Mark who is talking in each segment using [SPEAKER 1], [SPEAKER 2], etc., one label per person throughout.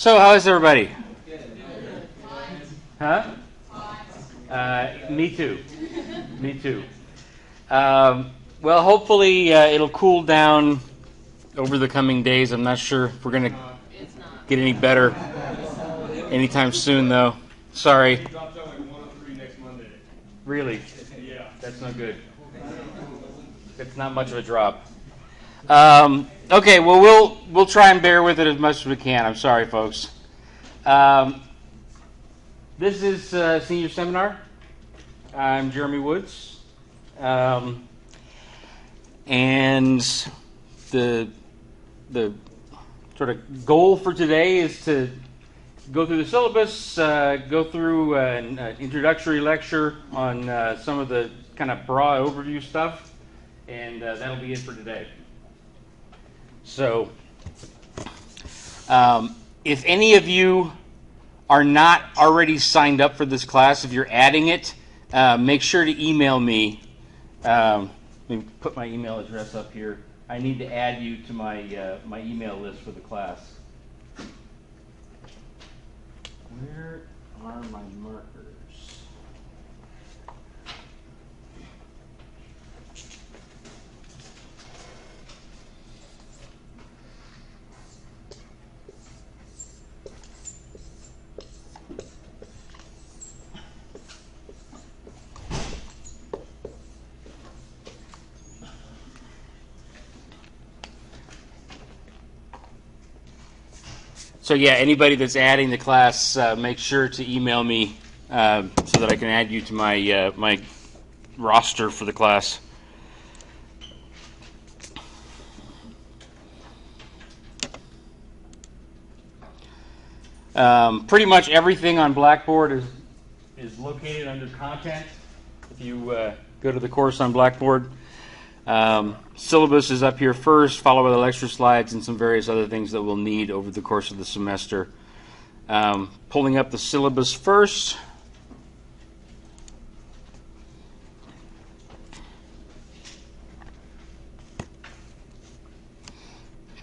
[SPEAKER 1] So, how is everybody? Huh? Me too. Me too. Well, hopefully it'll cool down over the coming days. I'm not sure if we're going to get any better anytime soon, though. Sorry.
[SPEAKER 2] It drops out like 103 next Monday.
[SPEAKER 1] Really?
[SPEAKER 2] Yeah.
[SPEAKER 1] That's no good. It's not much of a drop. Okay, well, we'll try and bear with it as much as we can. I'm sorry, folks. This is senior seminar. I'm Jeremy Woods. And the sort of goal for today is to go through the syllabus, go through an introductory lecture on some of the kind of broad overview stuff, and that'll be it for today. So, if any of you are not already signed up for this class, if you're adding it, make sure to email me. Let me put my email address up here. I need to add you to my my email list for the class. Where are my markers? So yeah, anybody that's adding the class, make sure to email me so that I can add you to my my roster for the class. Pretty much everything on Blackboard is located under content. If you go to the course on Blackboard. Syllabus is up here first, followed by the lecture slides and some various other things that we'll need over the course of the semester. Pulling up the syllabus first.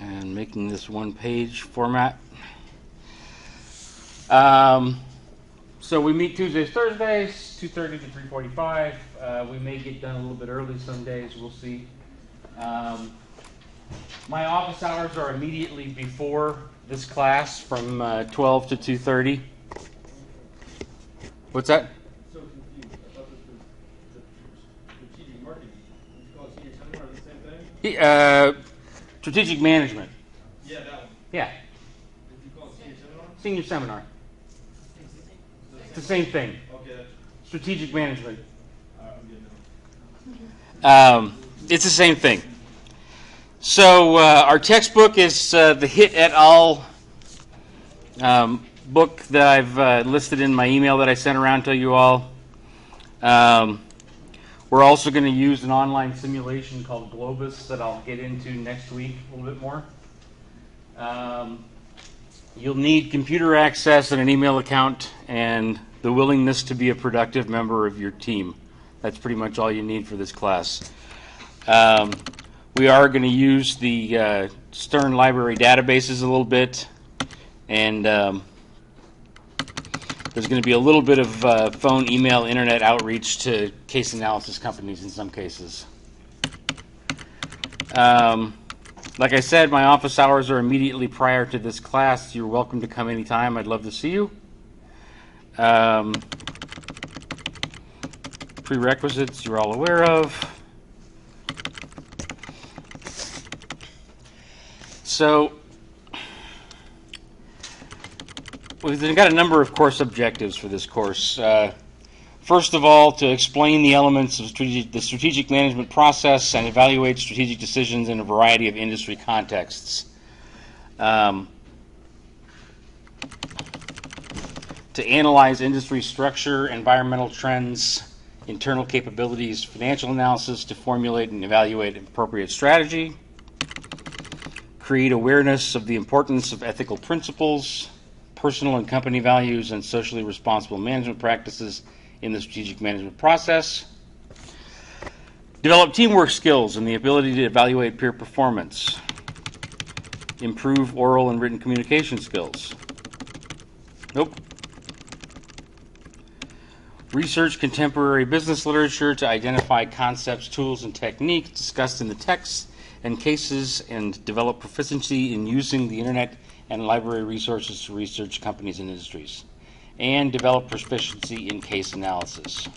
[SPEAKER 1] And making this one-page format. So we meet Tuesdays, Thursdays, 2:30 to 3:45. We may get done a little bit early some days. We'll see. My office hours are immediately before this class from 12 to 2:30. What's that?
[SPEAKER 2] So confused. I thought this was the strategic marketing. Did you call it senior seminar or the same thing?
[SPEAKER 1] Strategic management.
[SPEAKER 2] Yeah, that one.
[SPEAKER 1] Yeah.
[SPEAKER 2] Did you call it senior seminar?
[SPEAKER 1] Senior seminar. It's the same thing.
[SPEAKER 2] Okay.
[SPEAKER 1] Strategic management.
[SPEAKER 2] I'm good now.
[SPEAKER 1] It's the same thing. So our textbook is the Hitt et al. Book that I've listed in my email that I sent around to you all. We're also going to use an online simulation called Globus that I'll get into next week a little bit more. You'll need computer access and an email account and the willingness to be a productive member of your team. That's pretty much all you need for this class. We are going to use the Stern Library databases a little bit, and there's going to be a little bit of phone, email, internet outreach to case analysis companies in some cases. Like I said, my office hours are immediately prior to this class. You're welcome to come anytime. I'd love to see you. Prerequisites you're all aware of. So we've got a number of course objectives for this course. First of all, to explain the elements of the strategic management process and evaluate strategic decisions in a variety of industry contexts. To analyze industry structure, environmental trends, internal capabilities, financial analysis, to formulate and evaluate appropriate strategy. Create awareness of the importance of ethical principles, personal and company values, and socially responsible management practices in the strategic management process. Develop teamwork skills and the ability to evaluate peer performance. Improve oral and written communication skills. Nope. Research contemporary business literature to identify concepts, tools, and techniques discussed in the texts and cases, and develop proficiency in using the internet and library resources to research companies and industries, and develop proficiency in case analysis.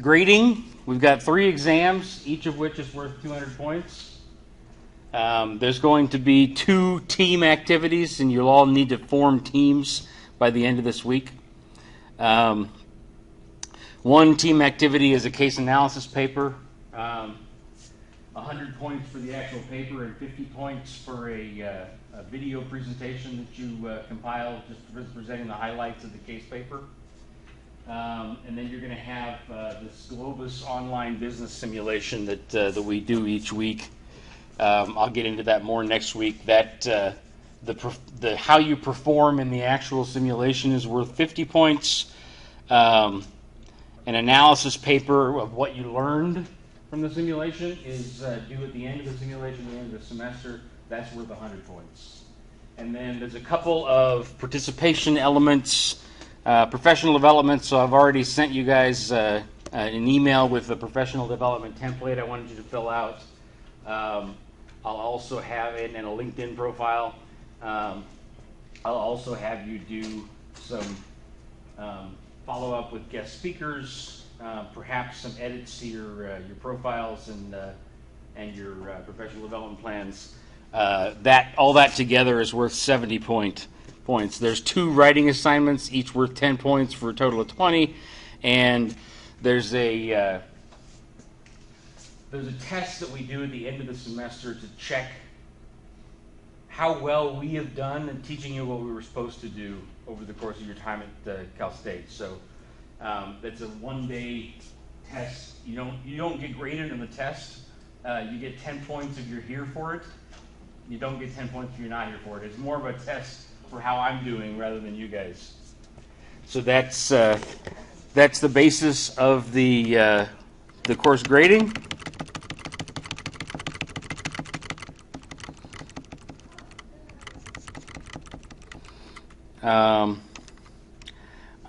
[SPEAKER 1] Grading, we've got 3 exams, each of which is worth 200 points. There's going to be 2 team activities, and you'll all need to form teams by the end of this week. One team activity is a case analysis paper, 100 points for the actual paper and 50 points for a video presentation that you compile, just presenting the highlights of the case paper. And then you're going to have this Globus online business simulation that we do each week. I'll get into that more next week. That the how you perform in the actual simulation is worth 50 points. An analysis paper of what you learned from the simulation is due at the end of the simulation, at the end of the semester. That's worth 100 points. And then there's a couple of participation elements, professional development. So I've already sent you guys an email with the professional development template I wanted you to fill out. I'll also have it in a LinkedIn profile. I'll also have you do some follow up with guest speakers, perhaps some edits to your profiles and your professional development plans. All that together is worth 70 points. There's 2 writing assignments, each worth 10 points for a total of 20, and there's a test that we do at the end of the semester to check how well we have done in teaching you what we were supposed to do over the course of your time at Cal State. So that's a 1-day test. You don't get graded on the test. You get 10 points if you're here for it. You don't get 10 points if you're not here for it. It's more of a test for how I'm doing rather than you guys. So that's the basis of the course grading.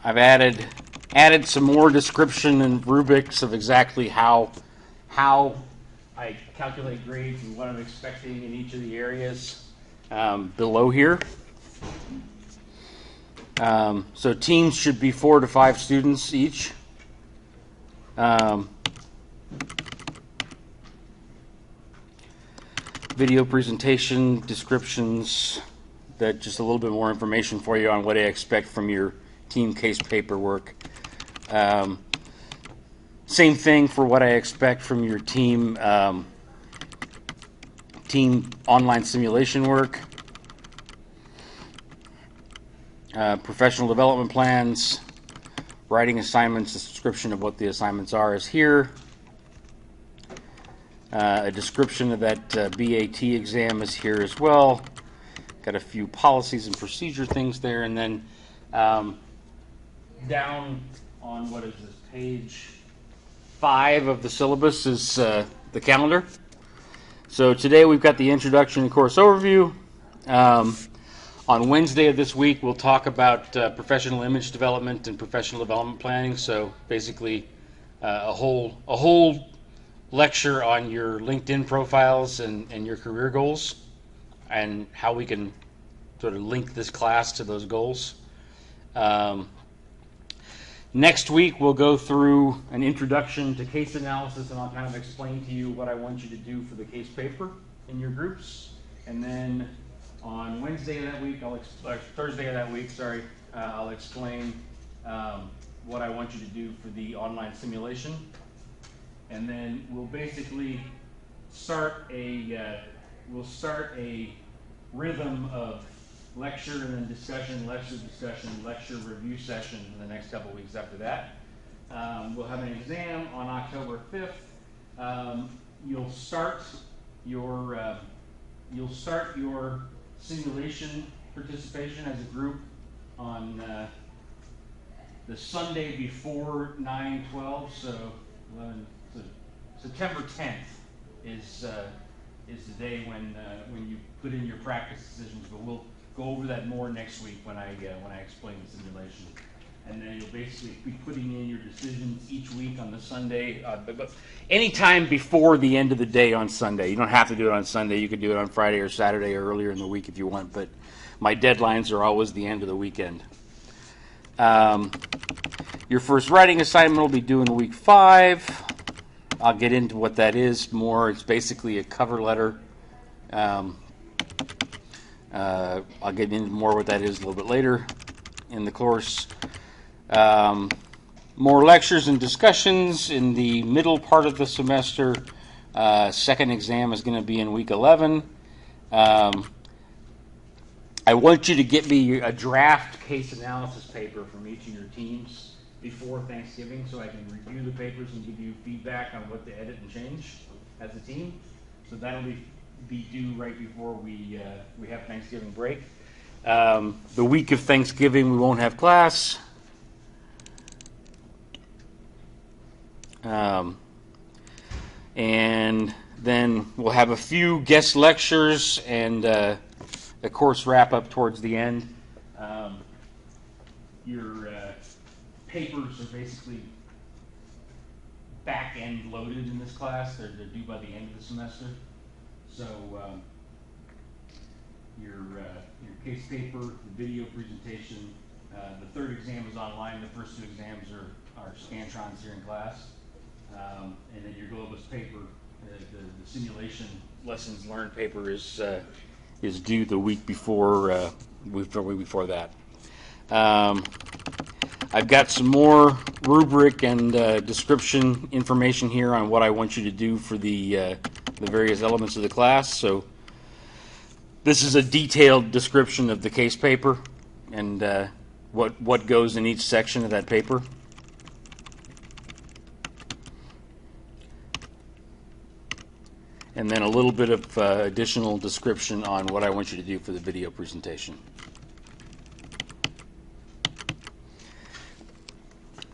[SPEAKER 1] I've added some more description and rubrics of exactly how I calculate grades and what I'm expecting in each of the areas below here. So teams should be 4 to 5 students each. Video presentation, descriptions, that just a little bit more information for you on what I expect from your team case paperwork. Same thing for what I expect from your team online simulation work. Professional development plans, writing assignments, a description of what the assignments are is here. A description of that BAT exam is here as well. Got a few policies and procedure things there, and then down on what is this, page 5 of the syllabus is the calendar. So today we've got the introduction and course overview. On Wednesday of this week, we'll talk about professional image development and professional development planning. So basically, a whole lecture on your LinkedIn profiles and your career goals, and how we can sort of link this class to those goals. Next week, we'll go through an introduction to case analysis, and I'll kind of explain to you what I want you to do for the case paper in your groups. And then on Wednesday of that week, Thursday of that week, I'll explain what I want you to do for the online simulation. And then we'll basically start a rhythm of lecture and then discussion, lecture review session in the next couple weeks after that. We'll have an exam on October 5th. You'll start your simulation participation as a group on the Sunday before 9/12, so September 10th is the day when you put in your practice decisions. But we'll go over that more next week when I explain the simulation. And then you'll basically be putting in your decisions each week on the Sunday, but any time before the end of the day on Sunday. You don't have to do it on Sunday. You could do it on Friday or Saturday or earlier in the week if you want, but my deadlines are always the end of the weekend. Your first writing assignment will be due in week 5. I'll get into what that is more. It's basically a cover letter. I'll get into more what that is a little bit later in the course. More lectures and discussions in the middle part of the semester. Second exam is going to be in week 11. I want you to get me a draft case analysis paper from each of your teams before Thanksgiving so I can review the papers and give you feedback on what to edit and change as a team. So that'll be due right before we have Thanksgiving break. The week of Thanksgiving we won't have class. And then we'll have a few guest lectures and a course wrap-up towards the end. Your papers are basically back-end loaded in this class. They're due by the end of the semester. So your case paper, the video presentation, the third exam is online. The first 2 exams are Scantrons here in class. And then your Globus paper, the simulation lessons learned paper is due the week before that. I've got some more rubric and description information here on what I want you to do for the various elements of the class. So this is a detailed description of the case paper and what goes in each section of that paper. And then a little bit of additional description on what I want you to do for the video presentation.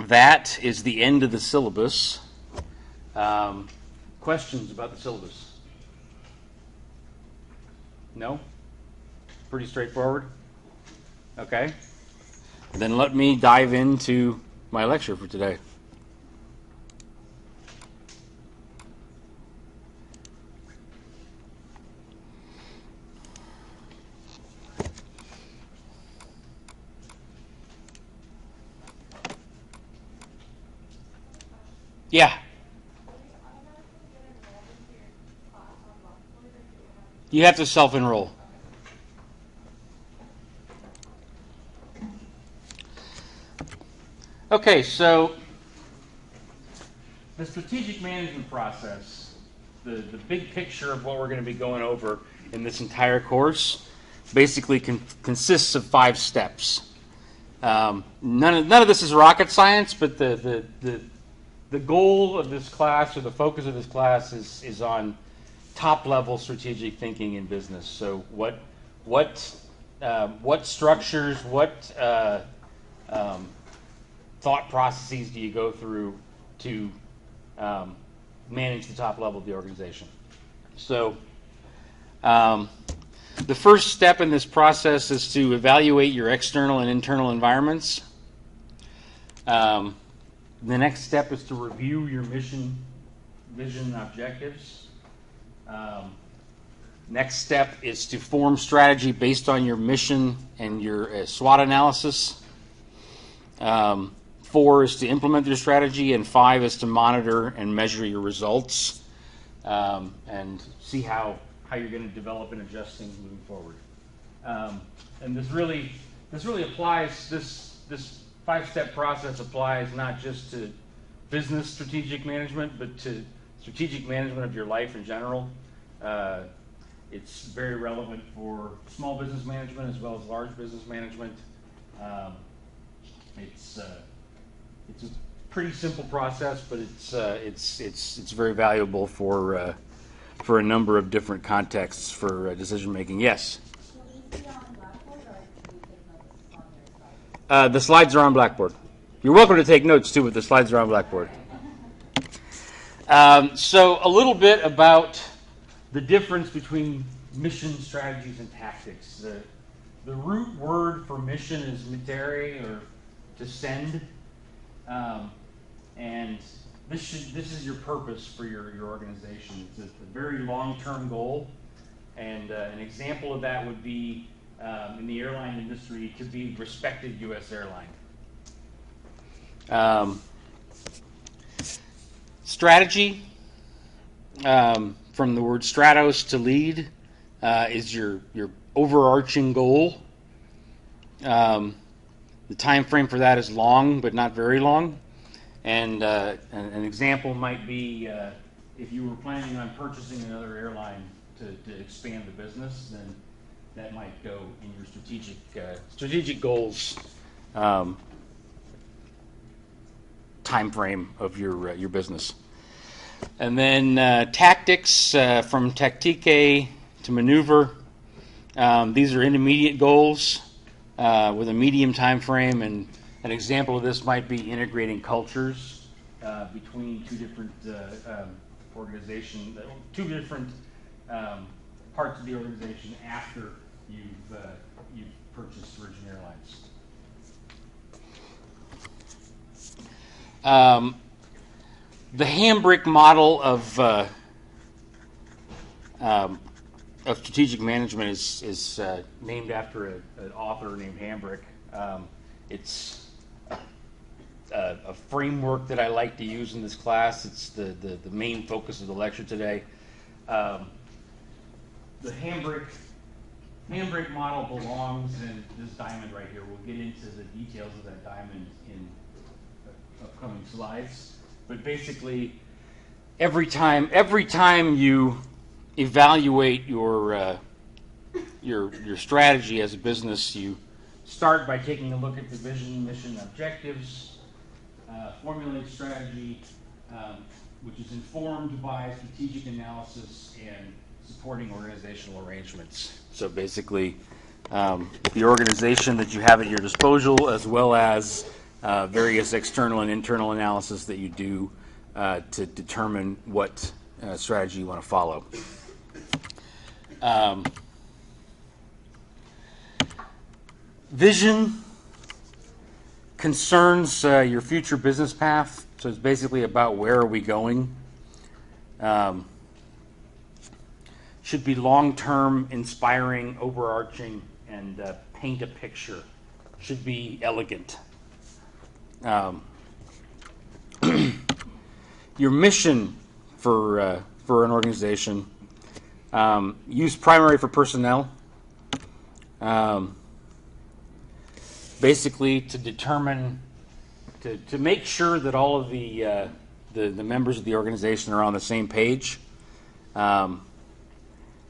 [SPEAKER 1] That is the end of the syllabus. Questions about the syllabus? No? Pretty straightforward? Okay. Then let me dive into my lecture for today. Yeah. You have to self-enroll. Okay, so the strategic management process, the big picture of what we're going to be going over in this entire course, basically consists of 5 steps. None of this is rocket science, but the goal of this class, or the focus of this class, is on top-level strategic thinking in business. So what structures, what thought processes do you go through to manage the top level of the organization? So the first step in this process is to evaluate your external and internal environments. The next step is to review your mission, vision, and objectives. Next step is to form strategy based on your mission and your SWOT analysis. 4 is to implement your strategy, and 5 is to monitor and measure your results and see how you're going to develop and adjust things moving forward. And this really applies. This 5-step process applies not just to business strategic management, but to strategic management of your life in general. It's very relevant for small business management as well as large business management. It's a pretty simple process, but it's very valuable for a number of different contexts for decision making. Yes. The slides are on Blackboard. You're welcome to take notes too, but the slides are on Blackboard. So a little bit about the difference between mission, strategies, and tactics. the root word for mission is mitere, or to send, and this is your purpose for your organization. It's a very long-term goal, and an example of that would be in the airline industry to be respected U.S. airline. Strategy, from the word stratos, to lead, is your overarching goal. The time frame for that is long, but not very long. And an example might be if you were planning on purchasing another airline to expand the business, then that might go in your strategic goals time frame of your business. And then tactics, from tactique to maneuver. These are intermediate goals with a medium time frame, and an example of this might be integrating cultures between two different organizations, two different parts of the organization after you've purchased Virgin Airlines. The Hambrick model of strategic management is named after an author named Hambrick. It's a framework that I like to use in this class. It's the main focus of the lecture today. The Hambrick model belongs in this diamond right here. We'll get into the details of that diamond in upcoming slides. But basically, every time you evaluate your strategy as a business, you start by taking a look at the vision, mission, objectives, formulate strategy, which is informed by strategic analysis and supporting organizational arrangements. So basically, the organization that you have at your disposal, as well as various external and internal analysis that you do to determine what strategy you want to follow. Vision concerns your future business path, so it's basically about where are we going. Should be long-term, inspiring, overarching, and paint a picture. Should be elegant. Your mission for an organization, use primary for personnel, basically to determine, to make sure that all of the members of the organization are on the same page, and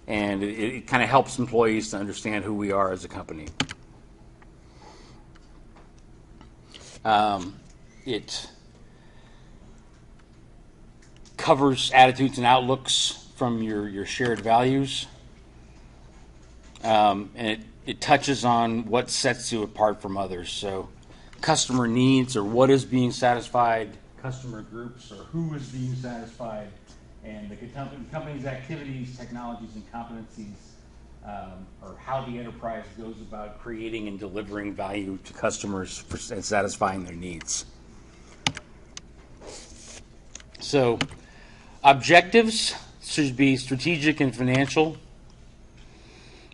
[SPEAKER 1] it kind of helps employees to understand who we are as a company. It covers attitudes and outlooks from your shared values, and it touches on what sets you apart from others. So customer needs, or what is being satisfied, customer groups, or who is being satisfied, and the company's activities, technologies, and competencies, or how the enterprise goes about creating and delivering value to customers and satisfying their needs. So objectives should be strategic and financial.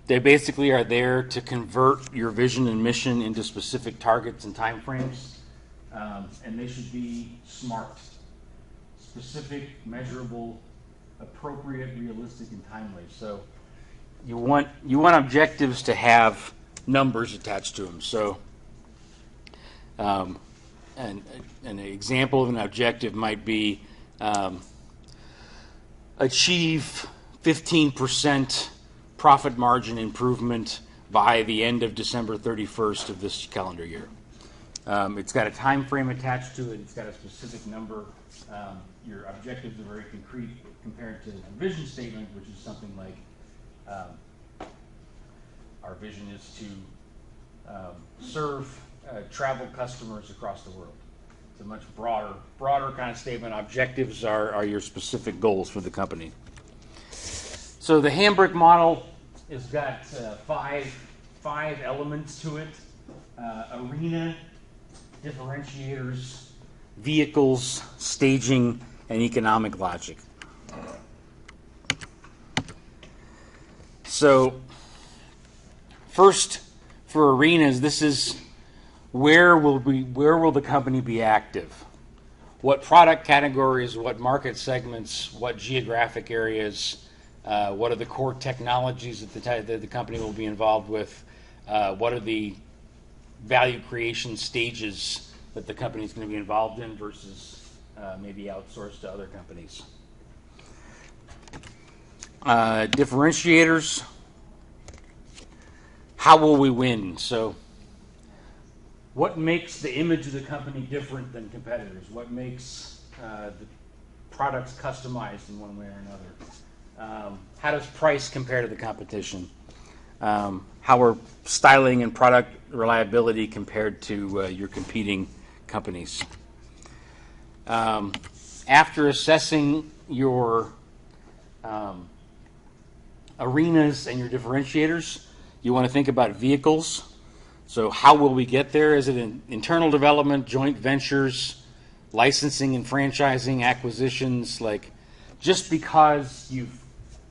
[SPEAKER 1] They basically are there to convert your vision and mission into specific targets and timeframes, and they should be SMART: specific, measurable, appropriate, realistic, and timely. So you want objectives to have numbers attached to them. So an example of an objective might be achieve 15% profit margin improvement by the end of December 31st of this calendar year. It's got a time frame attached to it. It's got a specific number. Your objectives are very concrete compared to the vision statement, which is something like our vision is to serve travel customers across the world. It's a much broader kind of statement. Objectives are your specific goals for the company. So the Hambrick model has got 5 5 elements to it: arena, differentiators, vehicles, staging, and economic logic. So, first, for arenas, this is where will the company be active? What product categories, what market segments, what geographic areas, what are the core technologies that the company will be involved with? What are the value creation stages that the company is going to be involved in versus maybe outsourced to other companies? Differentiators. How will we win? So, what makes the image of the company different than competitors? What makes the products customized in one way or another? How does price compare to the competition? How are styling and product reliability compared to your competing companies? After assessing your arenas and your differentiators, you want to think about vehicles. So how will we get there? Is it in internal development, joint ventures, licensing and franchising, acquisitions? Like, just because you've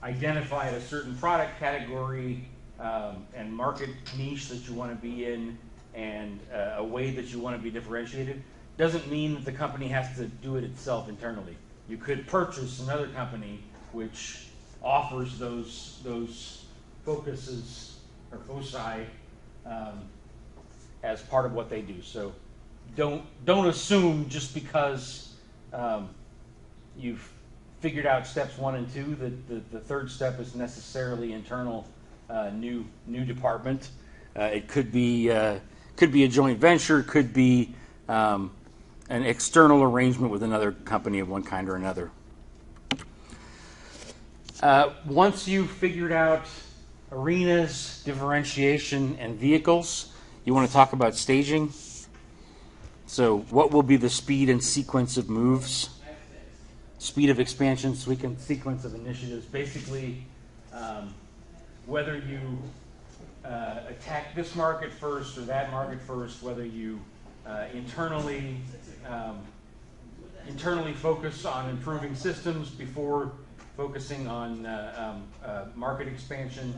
[SPEAKER 1] identified a certain product category and market niche that you want to be in and a way that you want to be differentiated, doesn't mean that the company has to do it itself internally. You could purchase another company which offers those focuses or foci as part of what they do. So don't assume just because you've figured out steps 1 and 2 that the third step is necessarily internal new department. It could be a joint venture, could be an external arrangement with another company of one kind or another. Once you've figured out arenas, differentiation, and vehicles, you want to talk about staging. So what will be the speed and sequence of moves? Speed of expansion, sequence of initiatives. Basically, whether you attack this market first or that market first, whether you internally focus on improving systems before focusing on market expansion.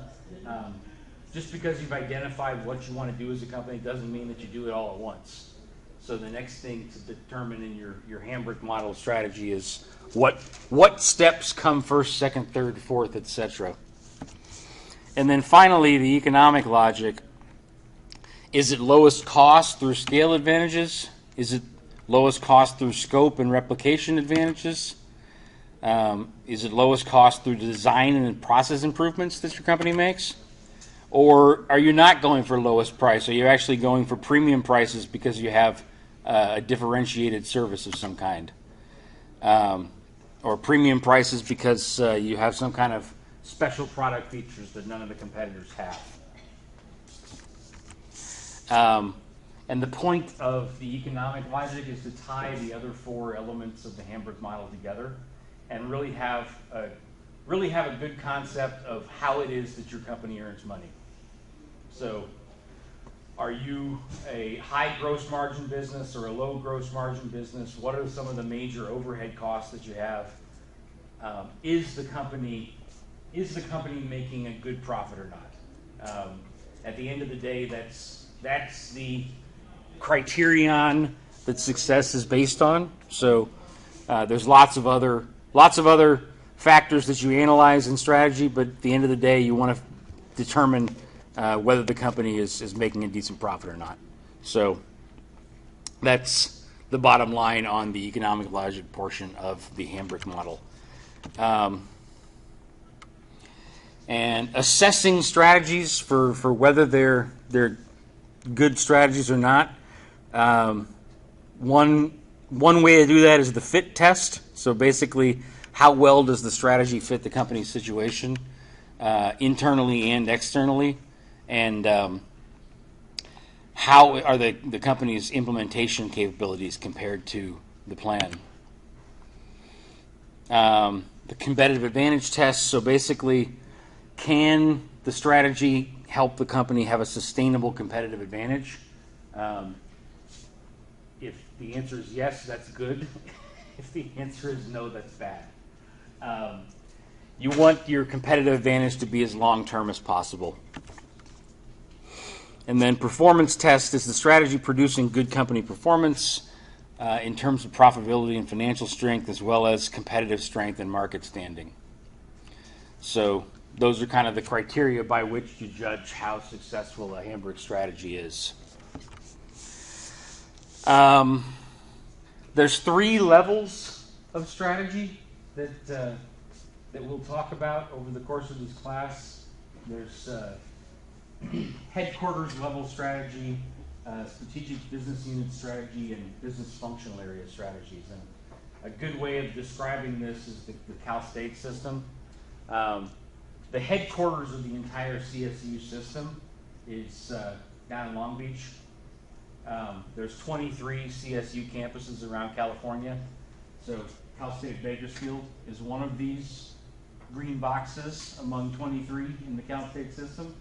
[SPEAKER 1] Just because you've identified what you want to do as a company doesn't mean that you do it all at once. So the next thing to determine in your Hambrick model strategy is what steps come first, second, third, fourth, etc. And then finally, the economic logic. Is it lowest cost through scale advantages? Is it lowest cost through scope and replication advantages? Is it lowest cost through design and process improvements that your company makes? Or are you not going for lowest price? Are you actually going for premium prices because you have a differentiated service of some kind? Or premium prices because you have some kind of special product features that none of the competitors have. And the point of the economic logic is to tie the other 4 elements of the Hambrick model together and really have a good concept of how it is that your company earns money. So, are you a high gross margin business or a low gross margin business? What are some of the major overhead costs that you have? Is the company making a good profit or not? At the end of the day, that's the criterion that success is based on. So there's lots of other factors that you analyze in strategy, but at the end of the day, you want to determine whether the company is making a decent profit or not. So that's the bottom line on the economic logic portion of the Hambrick model. And assessing strategies for whether they're good strategies or not. One way to do that is the fit test. So basically, how well does the strategy fit the company's situation, internally and externally, and how are the company's implementation capabilities compared to the plan? The competitive advantage test. So basically, can the strategy help the company have a sustainable competitive advantage? If the answer is yes, that's good. If the answer is no, that's bad. You want your competitive advantage to be as long-term as possible. And then performance test is the strategy producing good company performance in terms of profitability and financial strength, as well as competitive strength and market standing. So those are kind of the criteria by which you judge how successful a Hambrick strategy is. There's 3 levels of strategy that we'll talk about over the course of this class. There's headquarters level strategy, strategic business unit strategy, and business functional area strategies. And a good way of describing this is the Cal State system. The headquarters of the entire CSU system is down in Long Beach. There's 23 CSU campuses around California. So Cal State Bakersfield is one of these green boxes among 23 in the Cal State system.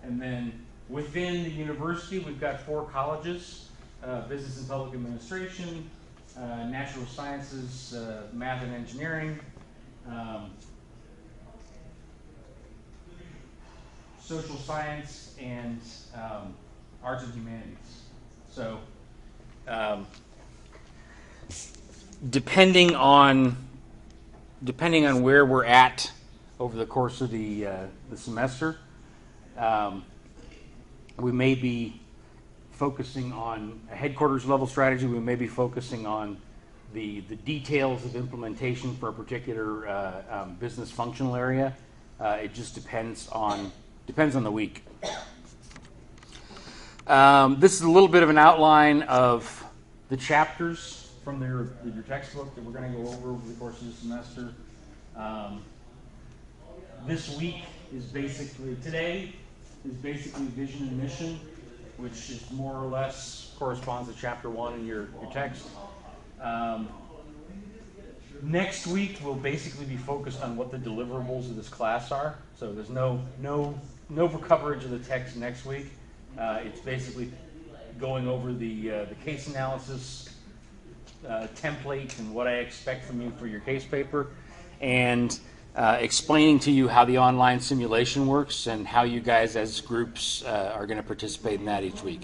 [SPEAKER 1] And then within the university, we've got 4 colleges, Business and Public Administration, Natural Sciences, Math and Engineering, Social Science, and Arts and Humanities. So depending on where we're at over the course of the semester, we may be focusing on a headquarters level strategy. We may be focusing on the details of implementation for a particular business functional area. It just depends on the week. This is a little bit of an outline of the chapters from your textbook that we're going to go over the course of the semester. This week today is basically vision and mission, which is more or less corresponds to chapter 1 in your text. Next week we'll basically be focused on what the deliverables of this class are. So there's no coverage of the text next week. It's basically going over the case analysis template and what I expect from you for your case paper, and explaining to you how the online simulation works and how you guys as groups are going to participate in that each week.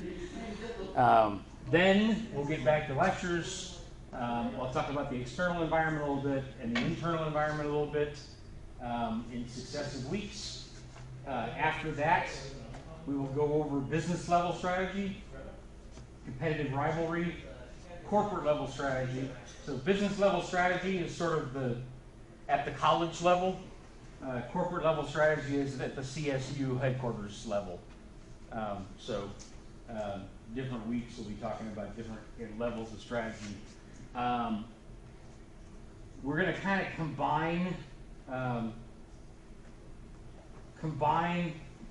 [SPEAKER 1] Then we'll get back to lectures. I'll talk about the external environment a little bit and the internal environment a little bit in successive weeks. After that, we will go over business level strategy, competitive rivalry, corporate level strategy. So business level strategy is sort of at the college level. Corporate level strategy is at the CSU headquarters level. Different weeks we'll be talking about different levels of strategy. We're going to kind of combine.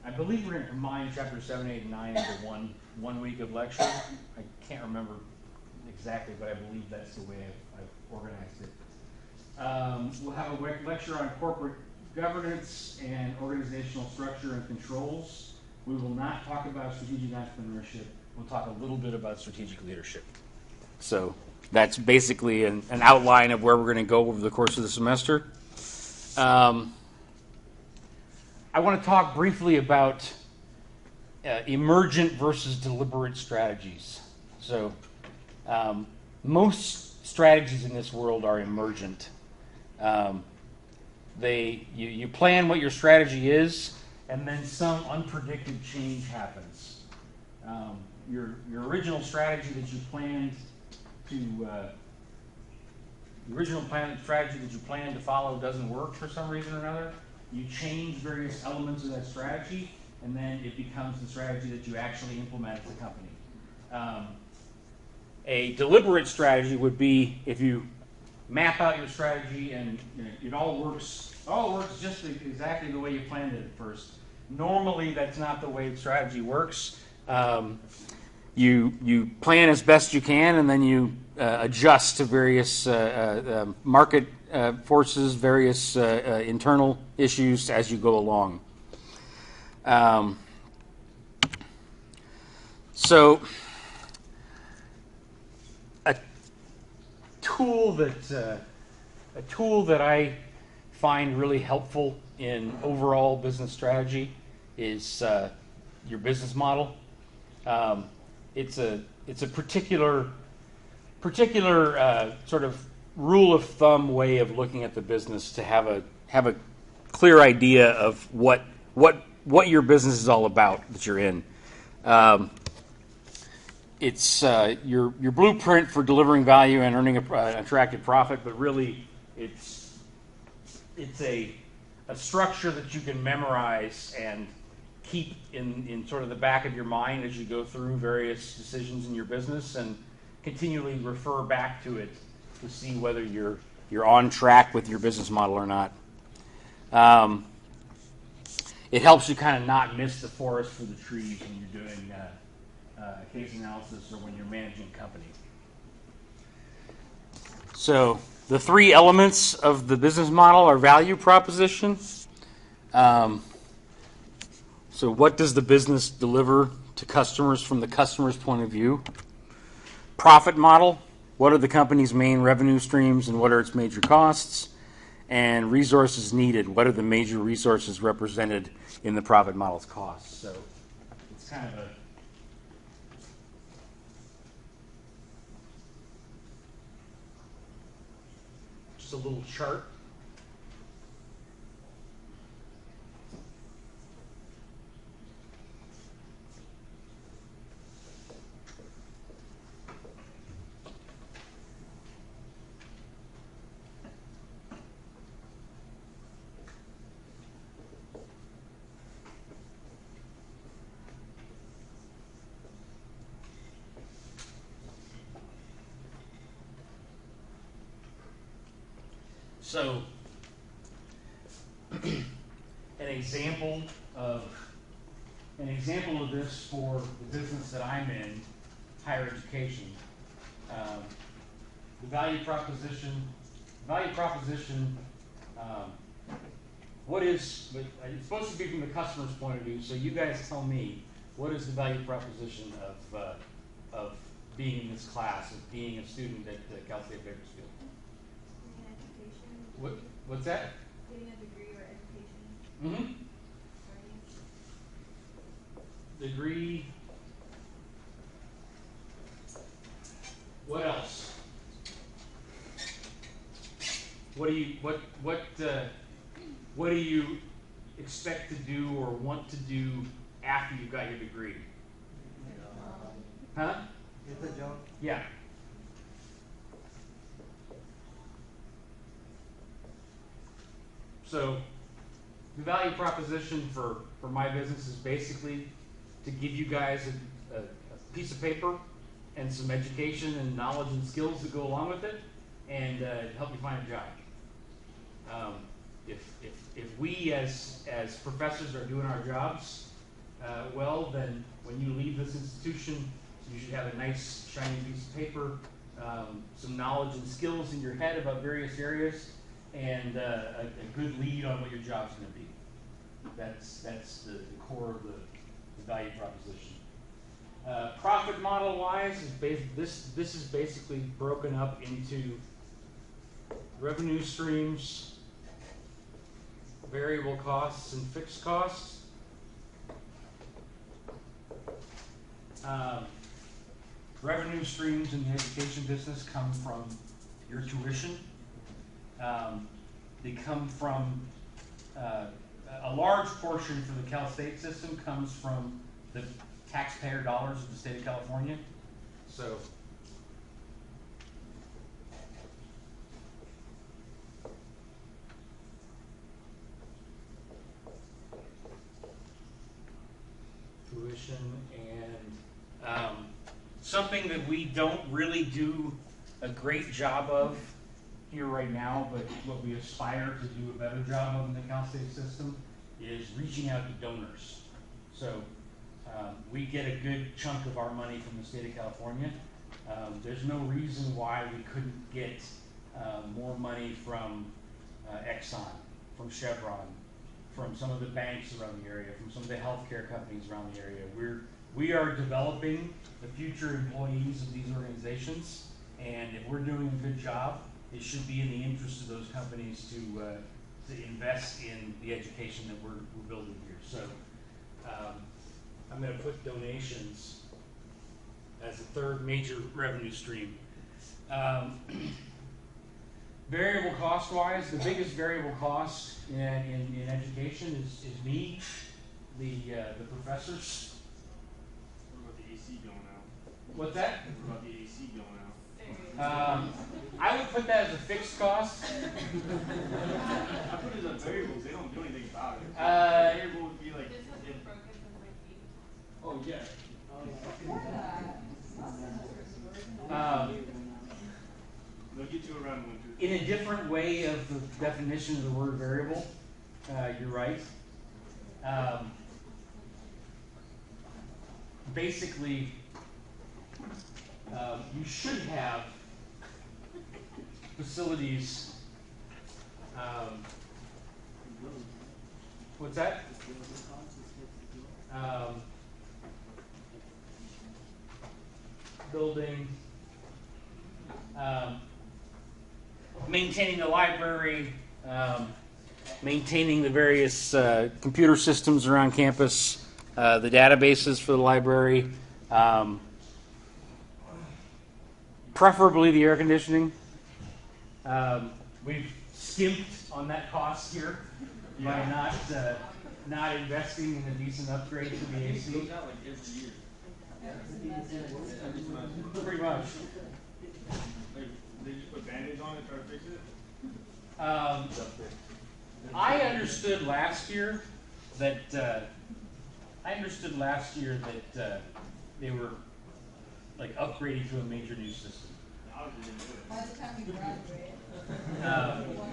[SPEAKER 1] I believe we're going to combine chapter 7, 8, and 9 into one week of lecture. I can't remember exactly, but I believe that's the way I've organized it. We'll have a lecture on corporate governance and organizational structure and controls. We will not talk about strategic entrepreneurship. We'll talk a little bit about strategic leadership. So that's basically an outline of where we're going to go over the course of the semester. I want to talk briefly about emergent versus deliberate strategies. So most strategies in this world are emergent. You plan what your strategy is, and then some unpredicted change happens. Your original strategy that you planned to follow doesn't work for some reason or another. You change various elements of that strategy, and then it becomes the strategy that you actually implement as a company. A deliberate strategy would be if you map out your strategy and it all works just exactly the way you planned it at first. Normally, that's not the way the strategy works. You plan as best you can, and then you adjust to various market forces, various internal issues as you go along. So, a tool that I find really helpful in overall business strategy is your business model. It's a particular sort of rule of thumb way of looking at the business to have a clear idea of what your business is all about that you're in. It's your blueprint for delivering value and earning an attractive profit, but really it's a structure that you can memorize and keep in sort of the back of your mind as you go through various decisions in your business, and continually refer back to it to see whether you're on track with your business model or not. It helps you kind of not miss the forest for the trees when you're doing case analysis or when you're managing a company. So the three elements of the business model are value proposition. So what does the business deliver to customers from the customer's point of view? Profit model. What are the company's main revenue streams and what are its major costs? And resources needed. What are the major resources represented in the profit model's costs? So it's kind of just a little chart. So, an example of this for the business that I'm in, higher education. The value proposition. What is? It's supposed to be from the customer's point of view. So you guys tell me, what is the value proposition of being in this class, of being a student at Cal State Bakersfield? What's that?
[SPEAKER 3] Getting a degree or education.
[SPEAKER 1] Degree. What else? What do you expect to do or want to do after you got your degree? Huh?
[SPEAKER 4] Get the job.
[SPEAKER 1] Yeah. So the value proposition for my business is basically to give you guys a piece of paper and some education and knowledge and skills that go along with it, and help you find a job. If we as professors are doing our jobs well, then when you leave this institution, you should have a nice shiny piece of paper, some knowledge and skills in your head about various areas, and a good lead on what your job's going to be. That's the core of the value proposition. Profit model wise, this is basically broken up into revenue streams, variable costs, and fixed costs. Revenue streams in the education business come from your tuition. They come from a large portion for the Cal State system comes from the taxpayer dollars of the state of California. So tuition and something that we don't really do a great job of here right now, but what we aspire to do a better job of in the Cal State system is reaching out to donors. So we get a good chunk of our money from the state of California. There's no reason why we couldn't get more money from Exxon, from Chevron, from some of the banks around the area, from some of the healthcare companies around the area. we are developing the future employees of these organizations, and if we're doing a good job, it should be in the interest of those companies to invest in the education that we're building here. So I'm going to put donations as the third major revenue stream. Variable cost-wise, the biggest variable cost in education is me, the professors.
[SPEAKER 2] What about the AC going out?
[SPEAKER 1] What's that?
[SPEAKER 2] What about the AC going out?
[SPEAKER 1] I would put that as a fixed cost.
[SPEAKER 2] I put it as variables. They don't do anything about it. Variable would be like.
[SPEAKER 3] This has been broken since like 80.
[SPEAKER 2] Oh yeah. They'll get you around one too.
[SPEAKER 1] In a different way of the definition of the word variable, you're right. Basically, you should have facilities. What's that? Building. Maintaining the library, maintaining the various computer systems around campus, the databases for the library, preferably the air conditioning. We've skimped on that cost here by not investing in a decent upgrade to the AC.
[SPEAKER 2] It goes out like every year.
[SPEAKER 1] Pretty much.
[SPEAKER 2] Like, they just put Band-Aids on it and try to fix it.
[SPEAKER 1] I understood last year that they were like upgrading to a major new system.
[SPEAKER 3] By the time we graduate.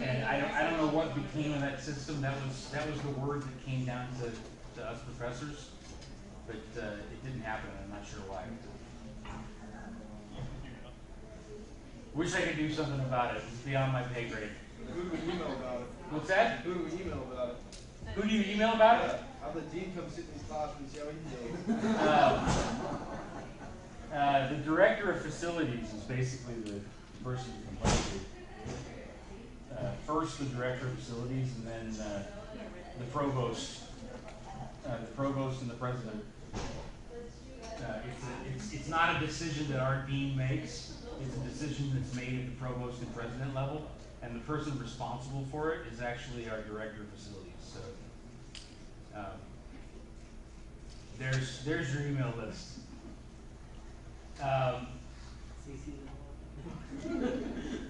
[SPEAKER 1] And I don't know what became of that system. That was the word that came down to us professors, but it didn't happen. I'm not sure why. Wish I could do something about it. It's beyond my pay grade.
[SPEAKER 2] Who do we email about it?
[SPEAKER 1] What's that?
[SPEAKER 2] Who do we email about it?
[SPEAKER 1] Who do you email about it?
[SPEAKER 2] I'll let Dean come sit in his class and see how he feels.
[SPEAKER 1] The director of facilities is basically the person you complain to. First, the director of facilities, and then the provost and the president. It's not a decision that our dean makes. It's a decision that's made at the provost and president level, and the person responsible for it is actually our director of facilities. So there's your email list.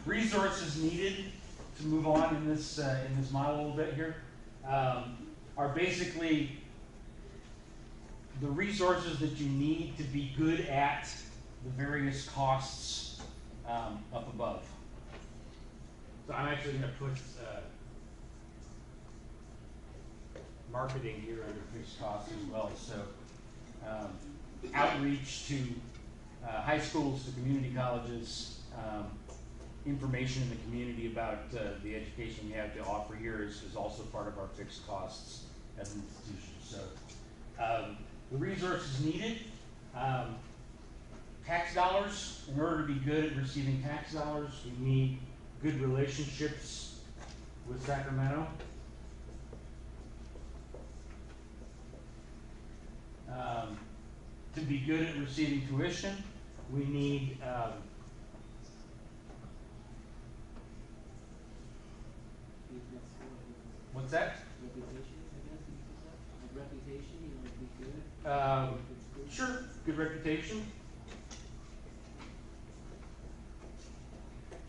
[SPEAKER 1] Resources needed to move on in this model a little bit here are basically the resources that you need to be good at the various costs up above. So I'm actually going to put marketing here under fixed costs as well. So outreach to high schools, to community colleges, information in the community about the education we have to offer here is also part of our fixed costs as an institution. So the resources needed, tax dollars. In order to be good at receiving tax dollars, we need good relationships with Sacramento. To be good at receiving tuition, we need what's that?
[SPEAKER 4] Reputation, you know, be good.
[SPEAKER 1] Sure, good reputation.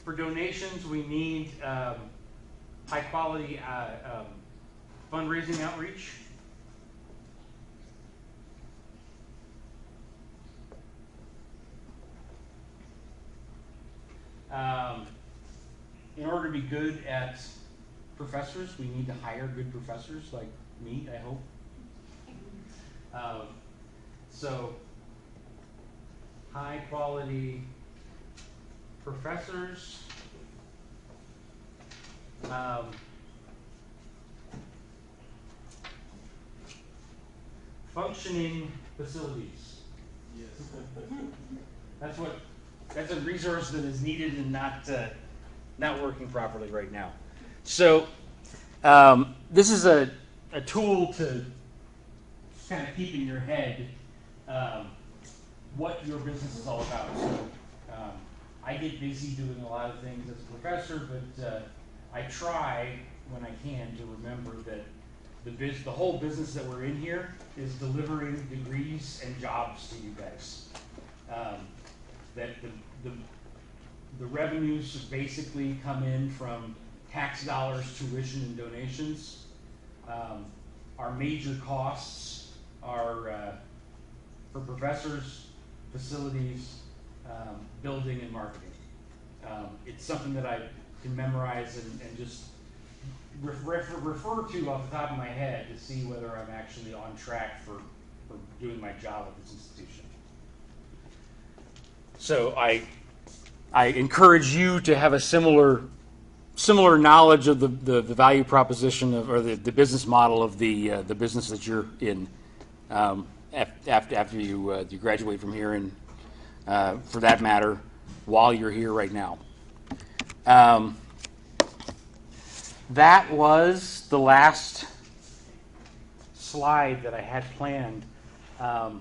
[SPEAKER 1] For donations, we need high quality fundraising outreach. In order to be good at professors, we need to hire good professors like me, I hope. So, high quality professors. functioning facilities.
[SPEAKER 2] Yes.
[SPEAKER 1] That's a resource that is needed and not working properly right now. So this is a tool to kind of keep in your head what your business is all about. So I get busy doing a lot of things as a professor, but I try when I can to remember that the whole business that we're in here is delivering degrees and jobs to you guys. That the revenues basically come in from tax dollars, tuition, and donations. Our major costs are for professors, facilities, building, and marketing. It's something that I can memorize and just refer to off the top of my head to see whether I'm actually on track for doing my job at this institution. So I encourage you to have a similar knowledge of the value proposition or the business model of the business that you're in after you graduate from here, and for that matter, while you're here right now. That was the last slide that I had planned. I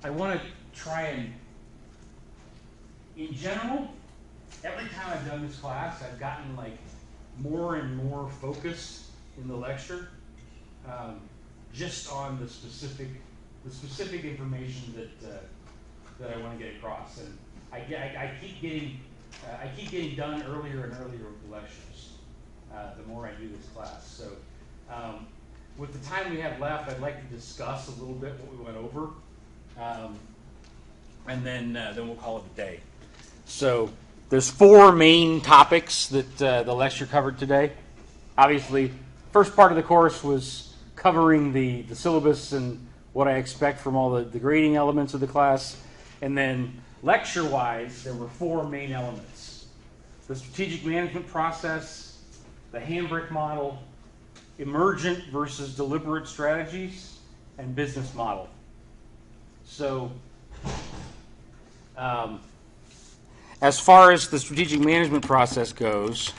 [SPEAKER 1] want to try and, in general, every time I've done this class, I've gotten like more and more focused in the lecture, just on the specific information that I want to get across. And I keep getting done earlier and earlier with the lectures, the more I do this class. So with the time we have left, I'd like to discuss a little bit what we went over, and then we'll call it a day. So there's 4 main topics that the lecture covered today. Obviously, first part of the course was covering the syllabus and what I expect from all the grading elements of the class. And then lecture-wise, there were 4 main elements: the strategic management process, the Hambrick model, emergent versus deliberate strategies, and business model. So as far as the strategic management process goes,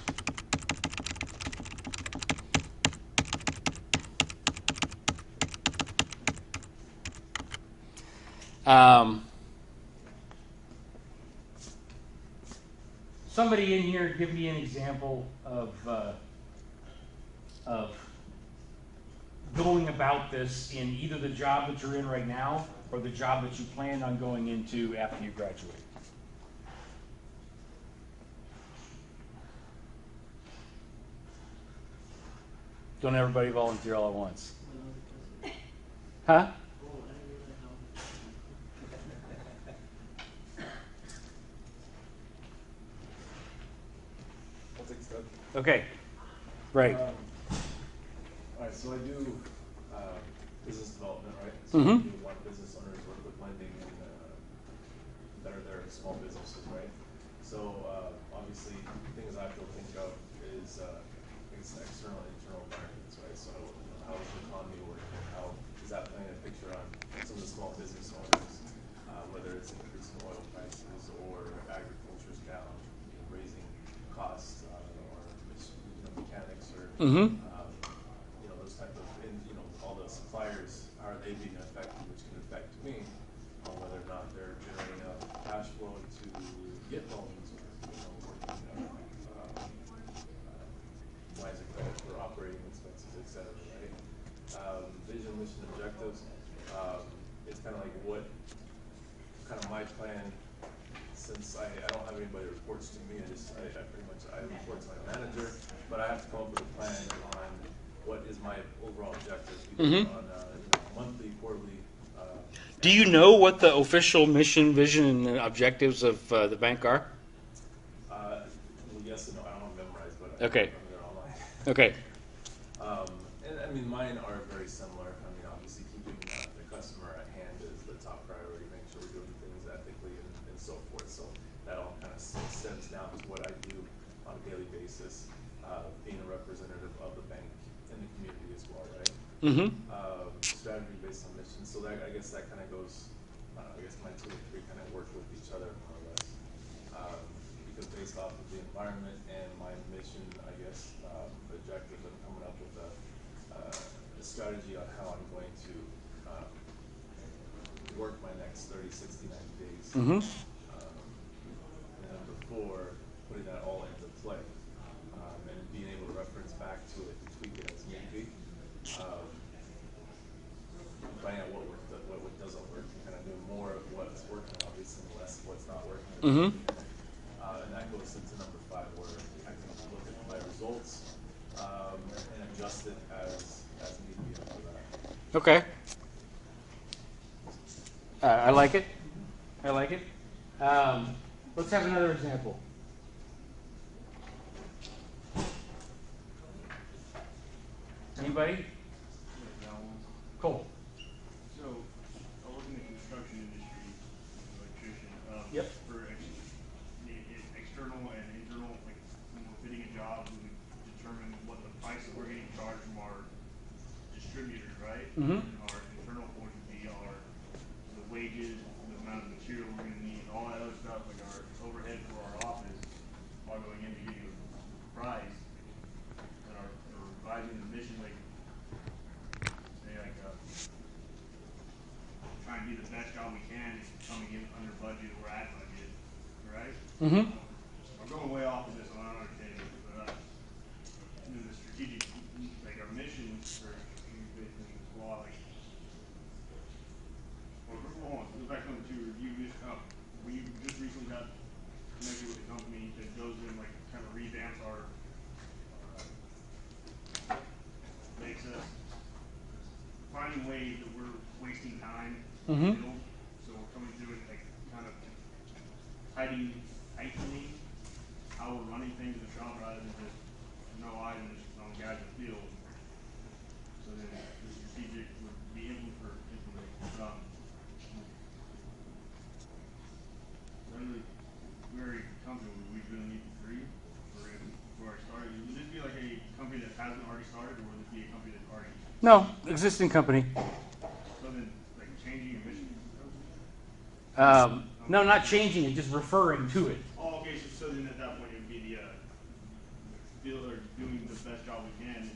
[SPEAKER 1] somebody in here give me an example of going about this in either the job that you're in right now or the job that you plan on going into after you graduate. Don't everybody volunteer all at once. Huh?
[SPEAKER 5] I'll take a step.
[SPEAKER 1] Okay. Right.
[SPEAKER 5] All right, so I do business development, right? So
[SPEAKER 1] Mhm.
[SPEAKER 5] I do want business owners work with lending and better their small businesses, right? So obviously, things I have to think of is I guess external and internal environments, right? So how is the economy working? How is that playing a picture on some of the small business owners, whether it's increasing oil prices or agriculture's down, raising costs, or mechanics or
[SPEAKER 1] Mm-hmm.
[SPEAKER 5] those type of, and all the suppliers, how are they being affected, which can affect me on whether or not they're generating enough cash flow to get loans or lines of credit for operating expenses, et cetera, right? Vision, mission, objectives. It's kind of like what kind of my plan, since I don't have anybody that reports to me, I pretty much report to my manager, but I have to come up with a plan on what is my overall objective
[SPEAKER 1] Mhm.
[SPEAKER 5] on monthly, quarterly.
[SPEAKER 1] Do you know what the official mission, vision, and objectives of the bank are?
[SPEAKER 5] Well, yes and no. I don't have them memorized, but
[SPEAKER 1] Okay.
[SPEAKER 5] they're online.
[SPEAKER 1] Okay.
[SPEAKER 5] And I mean, mine are very similar. I mean, obviously, keeping the customer at hand is the top priority. Make sure we're doing things ethically and so forth. So that all kind of stems down to what I do on a daily basis. Being a representative strategy based on mission. So that, I guess that kind of goes, I guess my 2 and 3 kind of work with each other more or less. Because based off of the environment and my mission, I guess, objectives, I'm coming up with a strategy on how I'm going to work my next 30, 60, 90 days. And then before putting that all into play, and being able to reference back to it, tweak it as need be, finding out what doesn't work, and kind of doing more of what's working, obviously, and less of what's not working. And that goes into number 5, where I can look at my results and adjust it as need be after that.
[SPEAKER 1] Okay. I like it. I like it. Let's have another example. Anybody? Cool.
[SPEAKER 2] So, I work in the construction industry, electrician.
[SPEAKER 1] Yep.
[SPEAKER 2] For external and internal, like when we're bidding a job, we determine what the price that we're getting charged from our distributors, right? Our internal portion would be the wages, the amount of material we're going to need, all that other stuff, like our overhead for our office, all going in to give you a price. And our revising the mission, like say like trying to do the best job we can, coming in under budget or at budget, right? I'm going way off of this, so I don't understand it, but the strategic, like our mission for basically law, like, well, hold on, go back to review this. We just recently got connected with a company that goes in, like, kind of revamps our, makes us finding ways that we're wasting time in the field. So we're coming through it, like, kind of tightening how we're running things in the shop rather than just no eyes and just on guys in the field. So then the strategic would be implemented. We're a company, we really need 3 for our starting. Would this be like a company that hasn't already started, or would this be a company that's already?
[SPEAKER 1] No, existing company.
[SPEAKER 2] So then, like changing your mission?
[SPEAKER 1] No, not changing it, just referring to it.
[SPEAKER 2] Oh, okay. So then at that point, it would be the doing the best job we can, and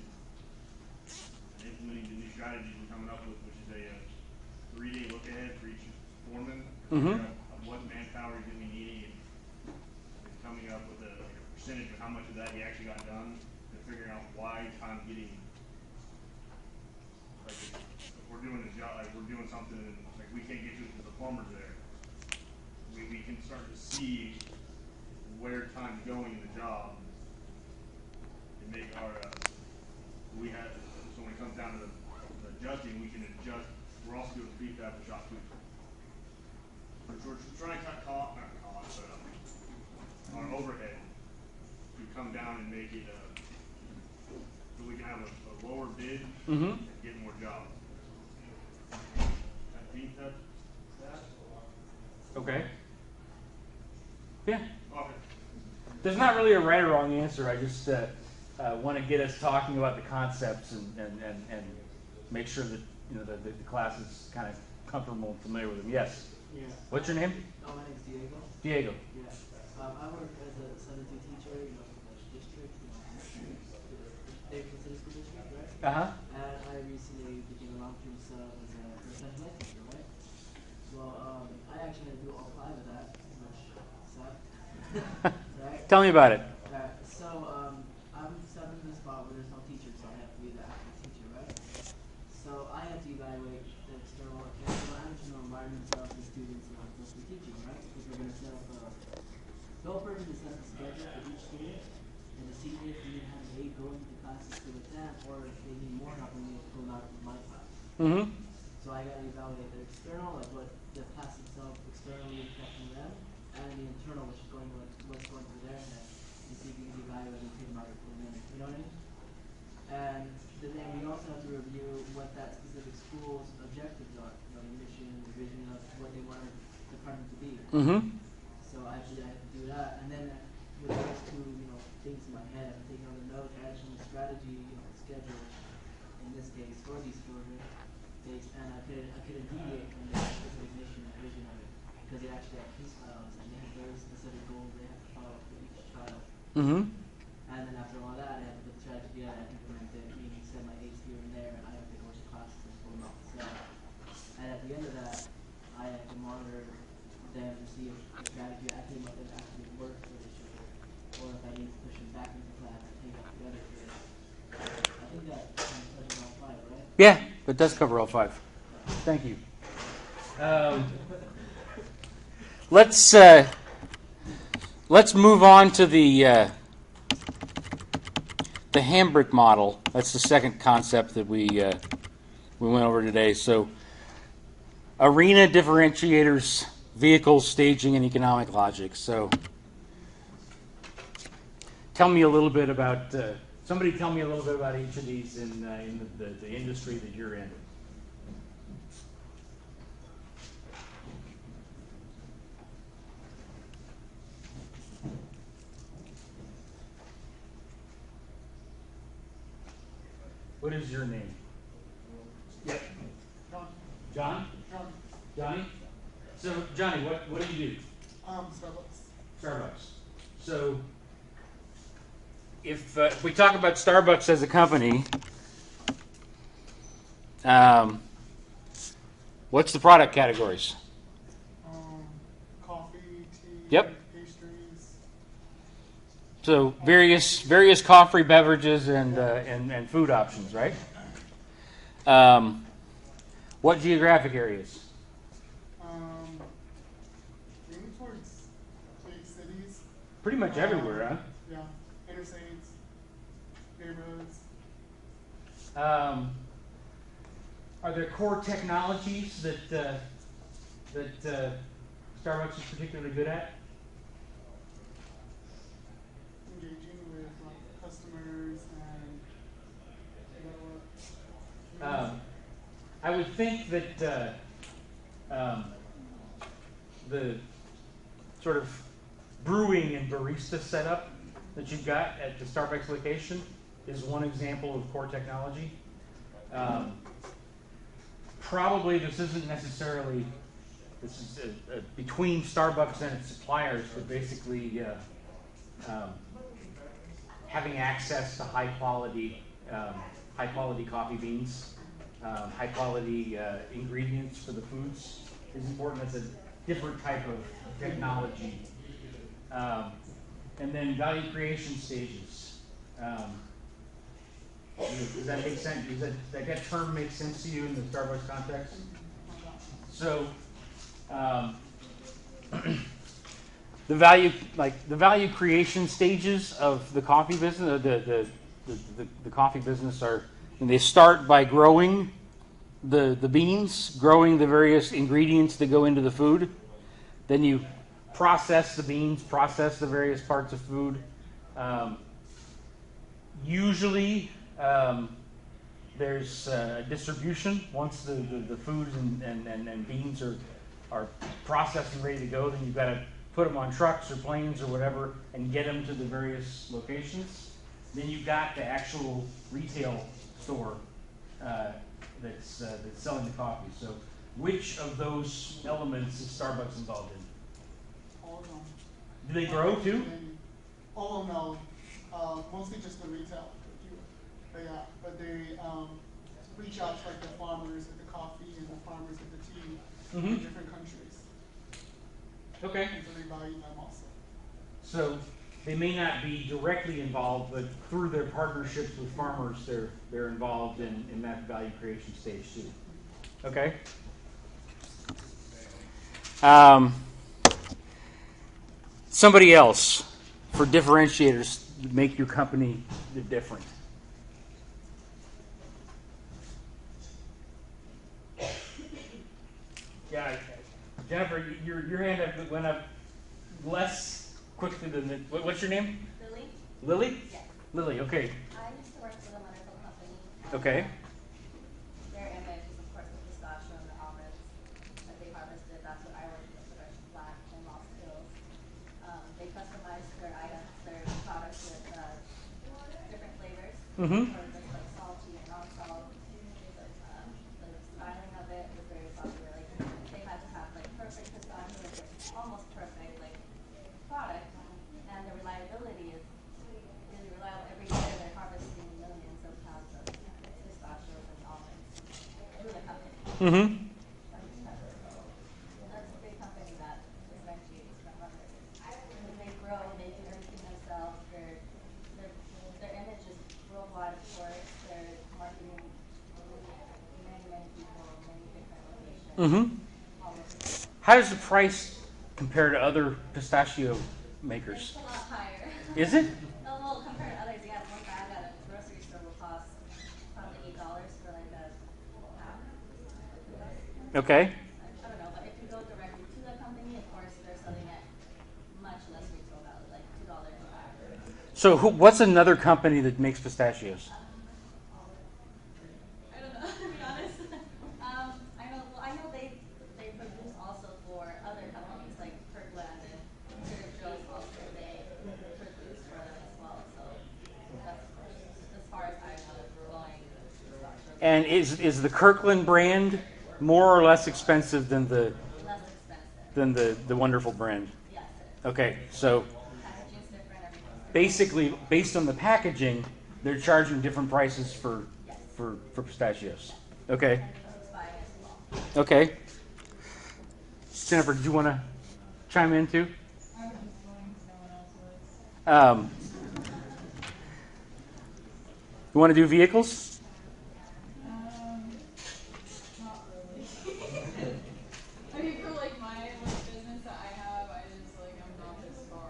[SPEAKER 2] implementing the new strategies we're coming up with, which is a 3-day look ahead for each foreman of what manpower he's going to be needing, and coming up with a percentage of how much of that he actually got done, and figuring out why I'm getting, like, if we're doing a job, like we're doing something, and like we can't get to it because the plumber's there. We can start to see where time's going in the job and make our, so when it comes down to the adjusting, we can adjust. We're also doing prefab for shop too. We're trying to cut cost, not cost, but our overhead to come down and make it, so we can have a lower bid and get more jobs. I think that's that.
[SPEAKER 1] Okay. Yeah.
[SPEAKER 2] Okay.
[SPEAKER 1] There's not really a right or wrong answer. I just want to get us talking about the concepts and make sure that the class is kind of comfortable and familiar with them. Yes.
[SPEAKER 4] Yeah.
[SPEAKER 1] What's your name?
[SPEAKER 4] My name's Diego.
[SPEAKER 1] Diego.
[SPEAKER 4] Yeah. I work as a Sunday teacher in the district, the Differentiators school district, right? And I recently became a long-term sub as a special ed teacher, right? Well, I actually had to do all 5 of that, which sucked. Right?
[SPEAKER 1] Tell me about it.
[SPEAKER 4] Alright, so I'm subbing in a spot where there's no teacher, so I have to be the actual teacher, right? So I have to evaluate the external environments of the students that I'm supposed to be teaching, right? Because we're going to set up the whole purpose is set up a schedule for each student and to see if we have an aid going to classes to attend or if they need more help than they pull out of my class. So I got to evaluate the external, like what the class itself externally affecting them, and the internal, which is what's going through their head, and see if we can evaluate and take them out of them. You know what I mean? And then we also have to review what that specific school's objectives are, the mission, the vision of what they want the department to be. So I have to do that, and then with those 2, things in my head, I'm taking on the notes, action, strategy, schedule, in this case, for these children, and I couldn't deviate from the specific mission and vision of it, because they actually have case files, and they have very specific goals they have to follow for each child.
[SPEAKER 1] Mm-hmm.
[SPEAKER 4] And then after all that, I had to put the strategy together, I had to implement it, meaning set my aids here and there, and I have to go to classes and pull them out myself. And at the end of that, I have to monitor them to see if the strategy I came up with actually worked for the children, or if I need to push them back into class and take up the other kids. I think that kind of touches all five, right?
[SPEAKER 1] Yeah, it does cover all five. Thank you. Let's move on to the Hambrick model. That's the second concept that we went over today. So, arena, differentiators, vehicles, staging, and economic logic. So, tell me a little bit about. Somebody tell me a little bit about each of these in the industry that you're in. What is your name? Yep. John? Johnny? So, Johnny, what do you do? Starbucks. So, if we talk about Starbucks as a company, what's the product categories?
[SPEAKER 6] Coffee, tea,
[SPEAKER 1] Yep.
[SPEAKER 6] pastries.
[SPEAKER 1] So various coffee beverages and food options, right? What geographic areas?
[SPEAKER 6] Maybe towards big cities.
[SPEAKER 1] Pretty much everywhere, huh?
[SPEAKER 6] Yeah, interstates, neighborhoods.
[SPEAKER 1] Are there core technologies that Starbucks is particularly good at?
[SPEAKER 6] Engaging with customers and
[SPEAKER 1] I would think that the sort of brewing and barista setup that you've got at the Starbucks location is one example of core technology. Probably this isn't necessarily, this is between Starbucks and its suppliers, but basically having access to high quality coffee beans, high quality ingredients for the foods is important. That's a different type of technology. And then value creation stages. Does that make sense? Does that term make sense to you in the Starbucks context? So, the value creation stages of the coffee business, the coffee business are, and they start by growing the beans, growing the various ingredients that go into the food. Then you process the beans, process the various parts of food. Usually, there's distribution. Once the foods and beans are processed and ready to go, then you've got to put them on trucks or planes or whatever and get them to the various locations. Then you've got the actual retail store that's selling the coffee. So, which of those elements is Starbucks involved in?
[SPEAKER 6] all of them.
[SPEAKER 1] Do they grow too?
[SPEAKER 6] All of them, no. Mostly just the retail. But yeah, but they reach out to like the farmers with the coffee and the farmers with the tea in different countries.
[SPEAKER 1] Okay.
[SPEAKER 6] And so they value them also.
[SPEAKER 1] So they may not be directly involved, but through their partnerships with farmers, they're involved in that value creation stage too. Okay. Somebody else for differentiators make your company different. Yeah, Jennifer, your hand went up less quickly than the, what's your name?
[SPEAKER 3] Lily?
[SPEAKER 1] Lily?
[SPEAKER 3] Yes.
[SPEAKER 1] Lily, okay.
[SPEAKER 3] I used to work for the medical company.
[SPEAKER 1] Okay.
[SPEAKER 3] Their image is, of course, the pistachio and the almonds that they harvested. That's what I worked with, production black and Lost Hills. They customized their items, their products with different flavors.
[SPEAKER 1] Mm-hmm.
[SPEAKER 3] For just like salty and non-salt.
[SPEAKER 1] Mm-hmm.
[SPEAKER 3] That's a big company that differentiates from others. They grow, they do everything themselves. Their image is worldwide, of course. They're marketing many people, many different locations.
[SPEAKER 1] Mm-hmm.
[SPEAKER 3] All over the world.
[SPEAKER 1] How does the price compare to other pistachio makers?
[SPEAKER 3] It's a lot higher.
[SPEAKER 1] Is it?
[SPEAKER 3] Oh, well, compared to others, yeah, one bag at a grocery store will cost probably $8 for like a half.
[SPEAKER 1] Okay.
[SPEAKER 3] I don't know, but if you go directly to the company, of course, they're selling at much less retail value, like $2 a bag.
[SPEAKER 1] So what's another company that makes pistachios?
[SPEAKER 3] I don't know, to be honest. I know they produce also for other companies like Kirkland and Trader Joe's also they produce for them as well. So that's as far as I know going.
[SPEAKER 1] And is the Kirkland brand more or less expensive than the
[SPEAKER 3] Less expensive.
[SPEAKER 1] the wonderful brand?
[SPEAKER 3] Yes, it is.
[SPEAKER 1] Okay, so
[SPEAKER 3] Packaging's different, everything's different.
[SPEAKER 1] basically, based on the packaging, they're charging different prices for
[SPEAKER 3] Yes.
[SPEAKER 1] for pistachios. Okay.
[SPEAKER 3] And who's buying as well.
[SPEAKER 1] Okay. Jennifer, did you want to chime in too?
[SPEAKER 7] I was just going because no one else was.
[SPEAKER 1] You want to do vehicles?
[SPEAKER 7] Not really. I mean, for like my business that I have, I just like I'm not this far.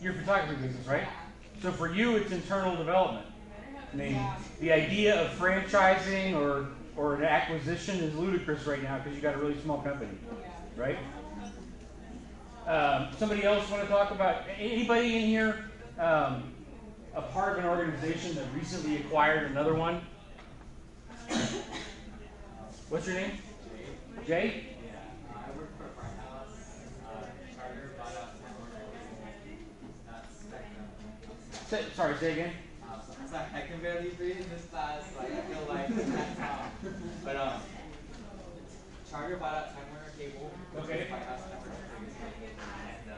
[SPEAKER 1] Your photography business, right? So for you, it's internal development. I mean, the idea of franchising or an acquisition is ludicrous right now because you got a really small company, right? Somebody else want to talk about, anybody in here a part of an organization that recently acquired another one? What's your name? Jay?
[SPEAKER 8] I work for a firehouse. Charter bought out 10 organizations. That's
[SPEAKER 1] Sorry, say again.
[SPEAKER 8] so I can barely breathe in this class. Like I feel like I can't talk. But Charter bought out Time Warner Cable.
[SPEAKER 1] Okay.
[SPEAKER 8] Firehouse Network is the biggest thing. And the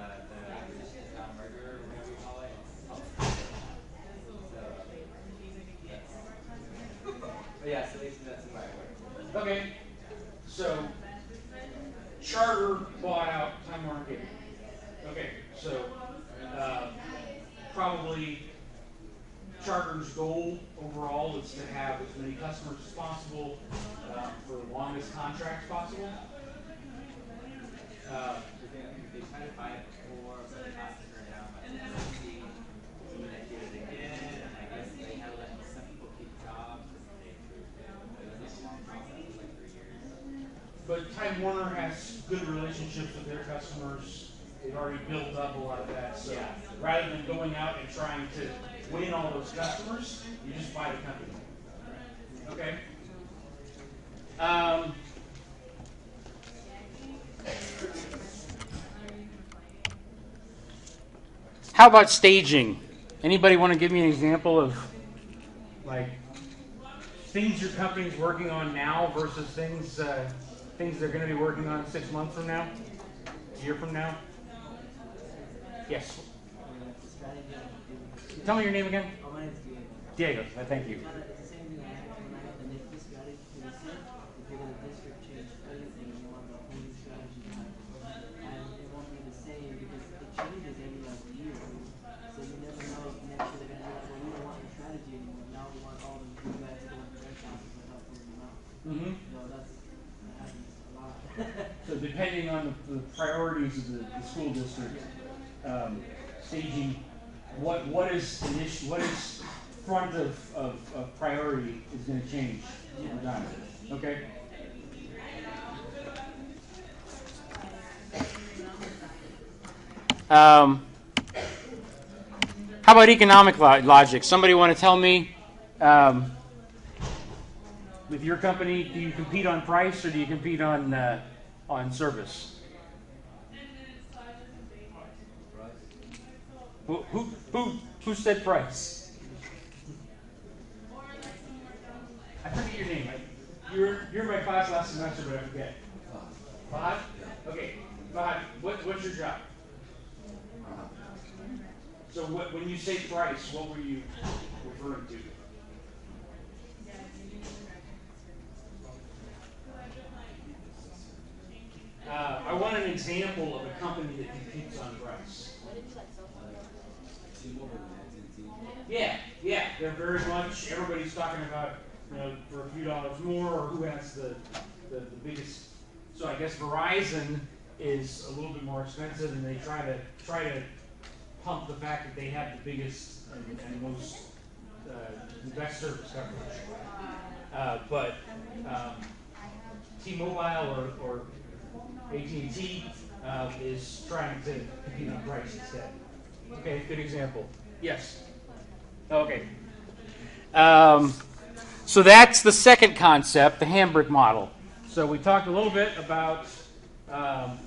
[SPEAKER 8] acquisition is now merger, whatever you call it. But yeah, so basically that's who I work.
[SPEAKER 1] Okay. So, Charter bought out Time Warner Cable. Okay, so probably Charter's goal overall is to have as many customers as possible for the longest contracts possible.
[SPEAKER 8] They try to buy it before, but the costs are going down. But so when they did it again, and I guess they had to let some people keep jobs because they approved it. It was a long process, like 3 years.
[SPEAKER 1] But Time Warner has good relationships with their customers. They've already built up a lot of that. So rather than going out and trying to win all those customers, you just buy the company. Okay. How about staging? Anybody want to give me an example of like things your company's working on now versus things they're going to be working on 6 months from now, a year from now? Yes. Tell me your name again.
[SPEAKER 4] Oh, my name's Diego.
[SPEAKER 1] Diego. Thank you.
[SPEAKER 4] It's the same thing I had when I had the NICU strategy for the city. If you're going to district change everything, you want the whole new strategy to happen. And it won't be the same because it changes every like year. So you never know if next year they're going to be like, well, we don't want your strategy anymore. Now we want all the new guys to go into their councils without pulling them out.
[SPEAKER 1] Mm-hmm.
[SPEAKER 4] So that happens a lot.
[SPEAKER 1] So depending on the priorities of the school district, staging, what is front of priority is going to change over time. Okay. How about economic logic? Somebody want to tell me, with your company, do you compete on price or do you compete on service? Who said price? I forget your name. You're in my class last semester, but I forget. Fahad? Okay, Fahad, what's your job? So when you say price, what were you referring to? example of a company that competes on price? Yeah, they're very much, everybody's talking about, for a few dollars more, or who has the biggest. So I guess Verizon is a little bit more expensive, and they try to pump the fact that they have the biggest and most the best service coverage. But T-Mobile or AT&T is trying to compete on price instead. Okay, good example. Yes. Okay. So that's the second concept, the Hambrick model. So we talked a little bit about the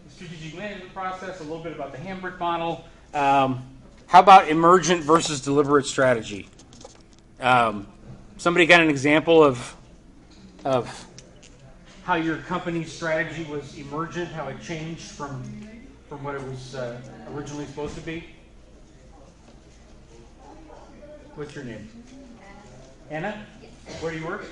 [SPEAKER 1] strategic management process, a little bit about the Hambrick model. How about emergent versus deliberate strategy? Somebody got an example of how your company's strategy was emergent, how it changed from what it was originally supposed to be? What's your name? Anna?
[SPEAKER 9] Yes.
[SPEAKER 1] Where do you work?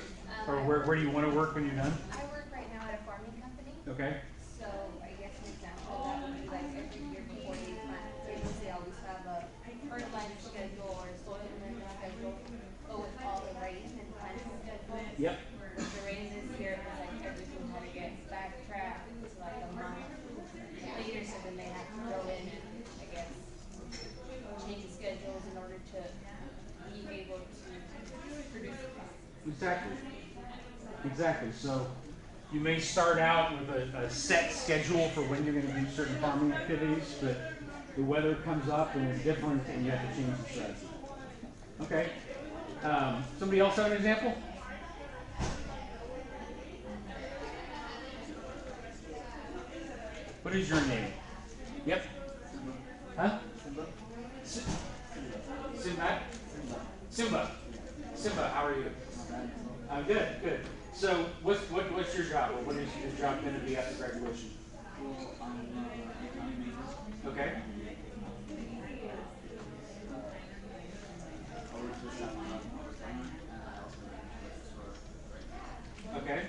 [SPEAKER 1] Or where do you want to work when you're done?
[SPEAKER 9] I work right now at a farming company.
[SPEAKER 1] Okay.
[SPEAKER 9] So I guess an example of that would be like every year before they plant trees, they always have a fertilizer schedule or a soil amendment schedule, but with all the rain and planting schedule.
[SPEAKER 1] Yep.
[SPEAKER 9] With the rain this year, it was like everything had to get backtracked to like a month later, so then they have to go in and I guess change schedules in order to be able to produce the crop.
[SPEAKER 1] Exactly. So you may start out with a set schedule for when you're going to do certain farming activities, but the weather comes up and it's different, and you have to change the strategy. Okay. Somebody else have an example? What is your name? Yep. Huh? Simba, how are you? I'm good. So, what's your job, or what is your job going to be after graduation? Okay. Okay.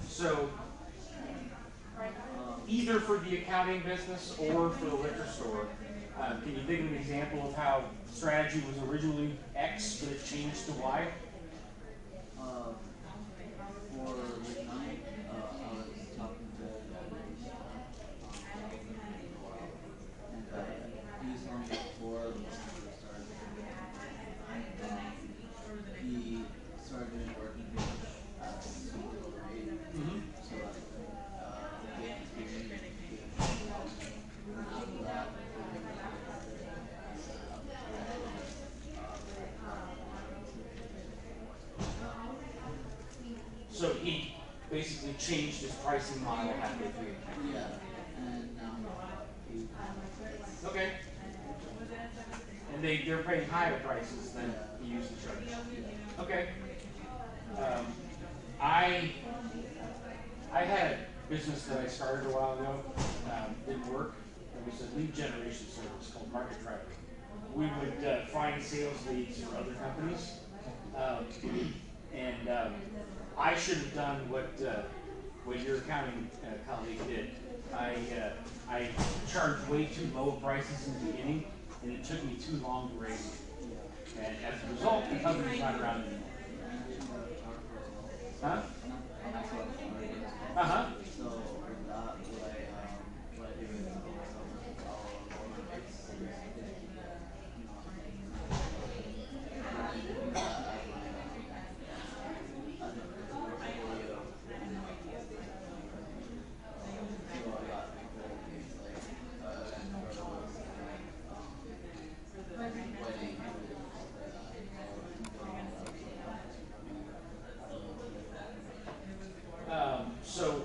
[SPEAKER 1] So, either for the accounting business or for the liquor store, can you think of an example of how strategy was originally X, but it changed to Y?
[SPEAKER 4] For accounting, I was talking to and he was telling me before the semester started, he started doing work in over 8. So gained experience. And after that,
[SPEAKER 1] So he basically changed his pricing model halfway through.
[SPEAKER 4] yeah, and now he
[SPEAKER 1] Okay. And they're paying higher prices than he used to charge. Okay. I had a business that I started a while ago. Didn't work. It was a lead generation service called Market Driver. We would find sales leads for other companies, and I should have done what your accounting colleague did. I charged way too low prices in the beginning, and it took me too long to raise them. And as a result, the company's not around anymore. Huh? Uh-huh.
[SPEAKER 4] So with that, what I do is
[SPEAKER 1] So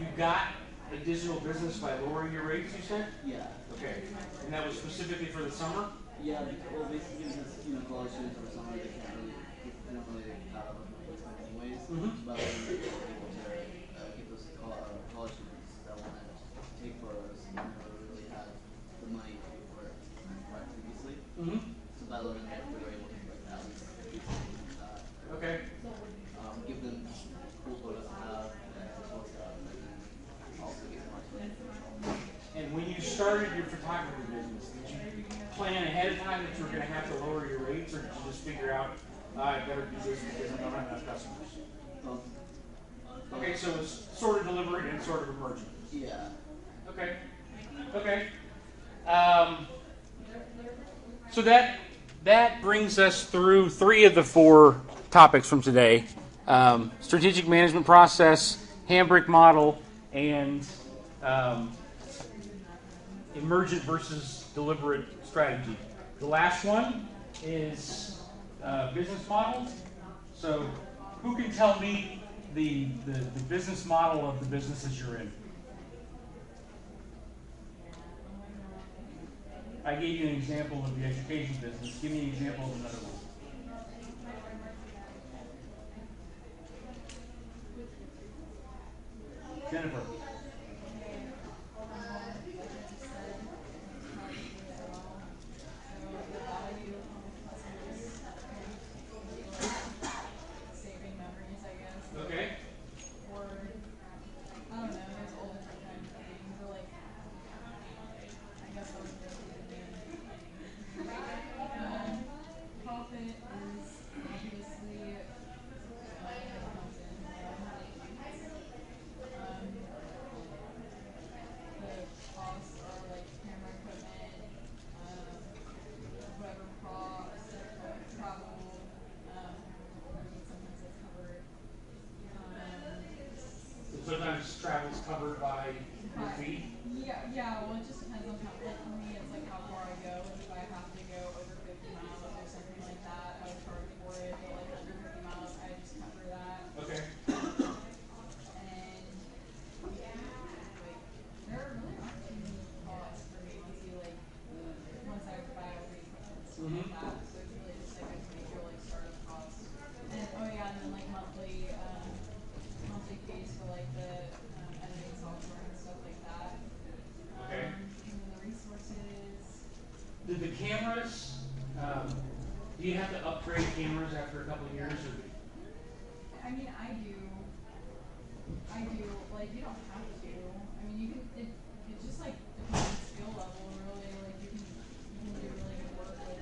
[SPEAKER 1] you got additional business by lowering your rates, you said?
[SPEAKER 4] yeah.
[SPEAKER 1] Okay. And that was specifically for the summer?
[SPEAKER 4] Yeah, well, basically, because college students for summer, they don't really have much money anyways. But we're able to get those college students that want to take photos and never really had the money to pay for it previously. So by loading it, we were able to at least okay. Give them cool photos to have.
[SPEAKER 1] time that you were going to have to lower your rates, or did you just figure out, I better do this because I don't have enough customers?
[SPEAKER 4] Both.
[SPEAKER 1] Okay, so it's sort of deliberate and sort of emergent.
[SPEAKER 4] Yeah.
[SPEAKER 1] Okay. Okay. So that brings us through 3 of the 4 topics from today: strategic management process, Hambrick model, and emergent versus deliberate strategy. The last one is business model. So, who can tell me the business model of the businesses you're in? I gave you an example of the education business. Give me an example of another one. Jennifer.
[SPEAKER 7] Saving memories, I guess.
[SPEAKER 1] Okay.
[SPEAKER 7] Or, I don't know, there's all different kinds of things. Or like, I guess I would go through the profit is obviously comes in. The costs are like camera equipment, whatever props, travel, sometimes it's covered.
[SPEAKER 1] So sometimes travel's covered by your fee?
[SPEAKER 7] Yeah, well, it just depends on how, like, for me, it's like how far I go. If I have to go over 50 miles or something like that, I would charge for it. But like under 50 miles, I just cover that.
[SPEAKER 1] Okay.
[SPEAKER 7] And like, there really aren't too many costs for me once you like, once I buy all the equipment and stuff like that. So it's really just like a major like startup cost. And oh yeah, and then like monthly fees for like the editing software and stuff like that.
[SPEAKER 1] Okay.
[SPEAKER 7] And then the resources.
[SPEAKER 1] Do the cameras, do you have to upgrade cameras after a couple of years? Or?
[SPEAKER 7] I mean, I do. Like, you don't have to. I mean, you can. It just like depends on skill level, really. Like, you can do really good work with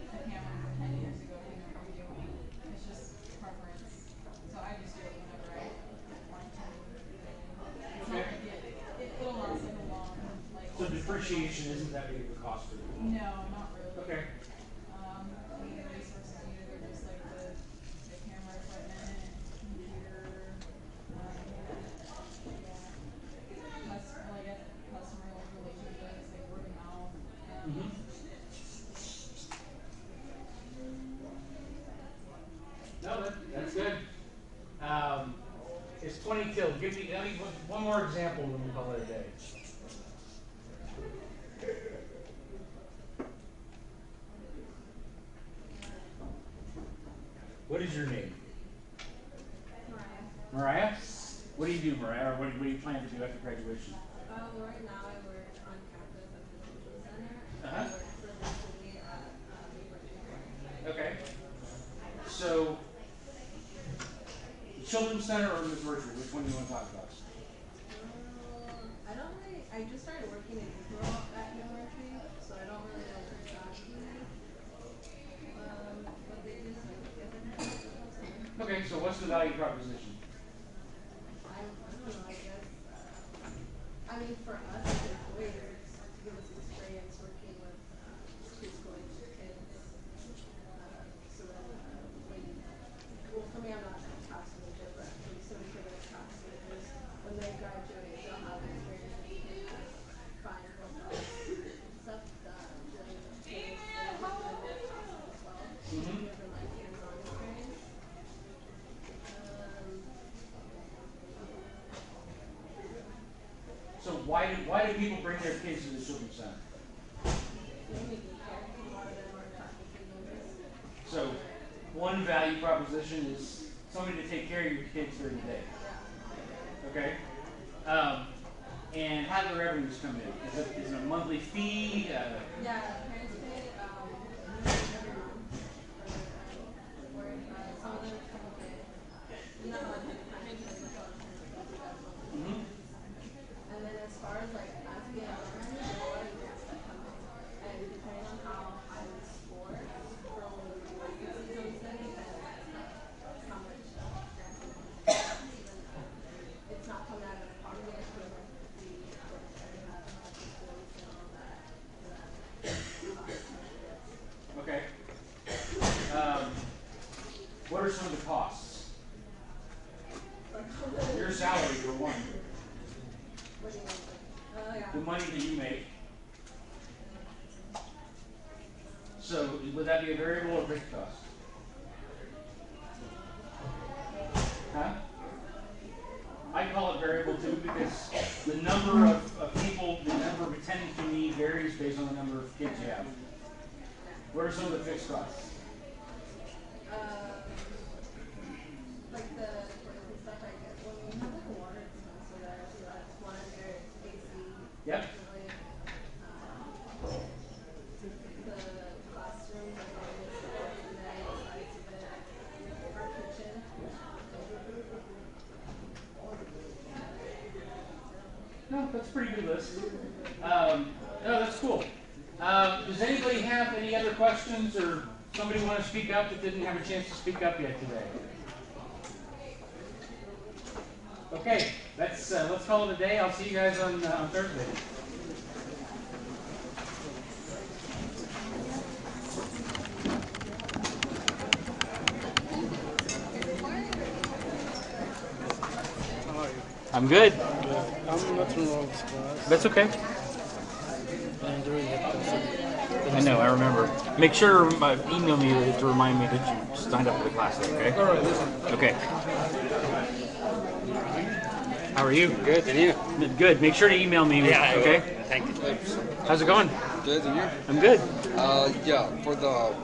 [SPEAKER 7] a camera from 10 years ago if you know what you're doing. It's just preference. So I just do it whenever I want to. It's not like it'll last like a long, like.
[SPEAKER 1] So depreciation isn't that big of a cost for you?
[SPEAKER 7] No, not really.
[SPEAKER 1] Okay.
[SPEAKER 7] And the resources needed are just like the camera equipment, computer, customer relationships, like word of mouth.
[SPEAKER 1] No, that's good. It's 20 till. Give me one more example and then we'll call it a day. What is your name? Mariah? What do you do, Mariah? Or what do you plan to do after graduation?
[SPEAKER 3] Right now I work on campus at the Children's Center.
[SPEAKER 1] Uh-huh.
[SPEAKER 3] I work specifically at Emergent.
[SPEAKER 1] Okay. So, the Children's Center or Ms. Richard? Which one do you want to talk about?
[SPEAKER 3] I just started working in April at Emergent, so I don't really know exactly what they do.
[SPEAKER 1] Okay, so what's the value proposition?
[SPEAKER 3] I don't know, I guess. I mean, for us as employers, to give us experience working with school age kids. So that for me, I'm not a task manager, but so we can get task managers when they graduate, they'll have experience find jobs stuff dealing with kids and working on their tasks as well. Give them like hands-on experience.
[SPEAKER 1] So why do people bring their kids to the Children's Center? So one value proposition is somebody to take care of your kids during the day. Okay? And how do the revenues come in? Is it a monthly fee?
[SPEAKER 3] Yeah, parents pay every month for some of them come with, you know how like and then as far as like us being a lot of grants that come in, and depending on how
[SPEAKER 1] what are some of the costs? Your salary for one. The money that you make. So would that be a variable or fixed cost? Huh? I call it variable too because the number of people, the number of attendants you need varies based on the number of kids you have. What are some of the fixed costs?
[SPEAKER 10] Like the stuff I get when we have like a water dispenser there, so that's monitor, AC,
[SPEAKER 1] Yep.
[SPEAKER 10] the classroom, like all this stuff, and then the sides of it, our kitchen.
[SPEAKER 1] No, that's a pretty good list. No, that's cool. Does anybody have any other questions or somebody want to speak up that didn't have a chance to speak up yet today? Okay, let's call it a day. I'll see you guys on Thursday. I'm good.
[SPEAKER 11] I'm nothing wrong with class.
[SPEAKER 1] That's okay.
[SPEAKER 11] I enjoy it.
[SPEAKER 1] I know, I remember. Make sure email me to remind me that you signed up for the class, okay?
[SPEAKER 11] All right, listen.
[SPEAKER 1] Okay. How are you?
[SPEAKER 12] Good, and you?
[SPEAKER 1] Good. Make sure to email me.
[SPEAKER 12] Yeah,
[SPEAKER 1] okay?
[SPEAKER 12] Thank you.
[SPEAKER 1] How's it going?
[SPEAKER 12] Good, and you?
[SPEAKER 1] I'm good.
[SPEAKER 12] Yeah, for those,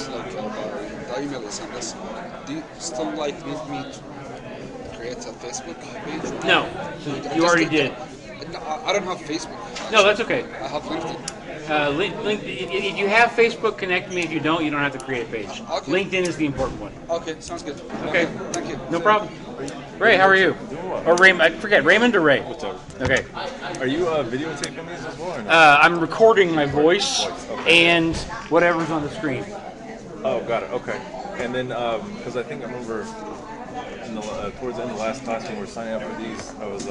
[SPEAKER 12] like, the email is on this, do you still, like, need me to create a Facebook page?
[SPEAKER 1] No, you already did.
[SPEAKER 12] No, I don't have Facebook.
[SPEAKER 1] No, that's okay.
[SPEAKER 12] I have LinkedIn.
[SPEAKER 1] If you have Facebook, connect me. If you don't have to create a page.
[SPEAKER 12] Okay.
[SPEAKER 1] LinkedIn is the important one.
[SPEAKER 12] Okay, sounds good.
[SPEAKER 1] Okay.
[SPEAKER 12] Thank you.
[SPEAKER 1] No problem. Ray, how are you? Or Raymond? I forget. Raymond or Ray?
[SPEAKER 13] What's up?
[SPEAKER 1] Okay.
[SPEAKER 13] Are you videotaping these as well or no?
[SPEAKER 1] I'm recording my voice and whatever's on the screen.
[SPEAKER 13] Oh, got it. Okay. And then, because I think I remember in the, towards the end of the last class when we were signing up for these, I was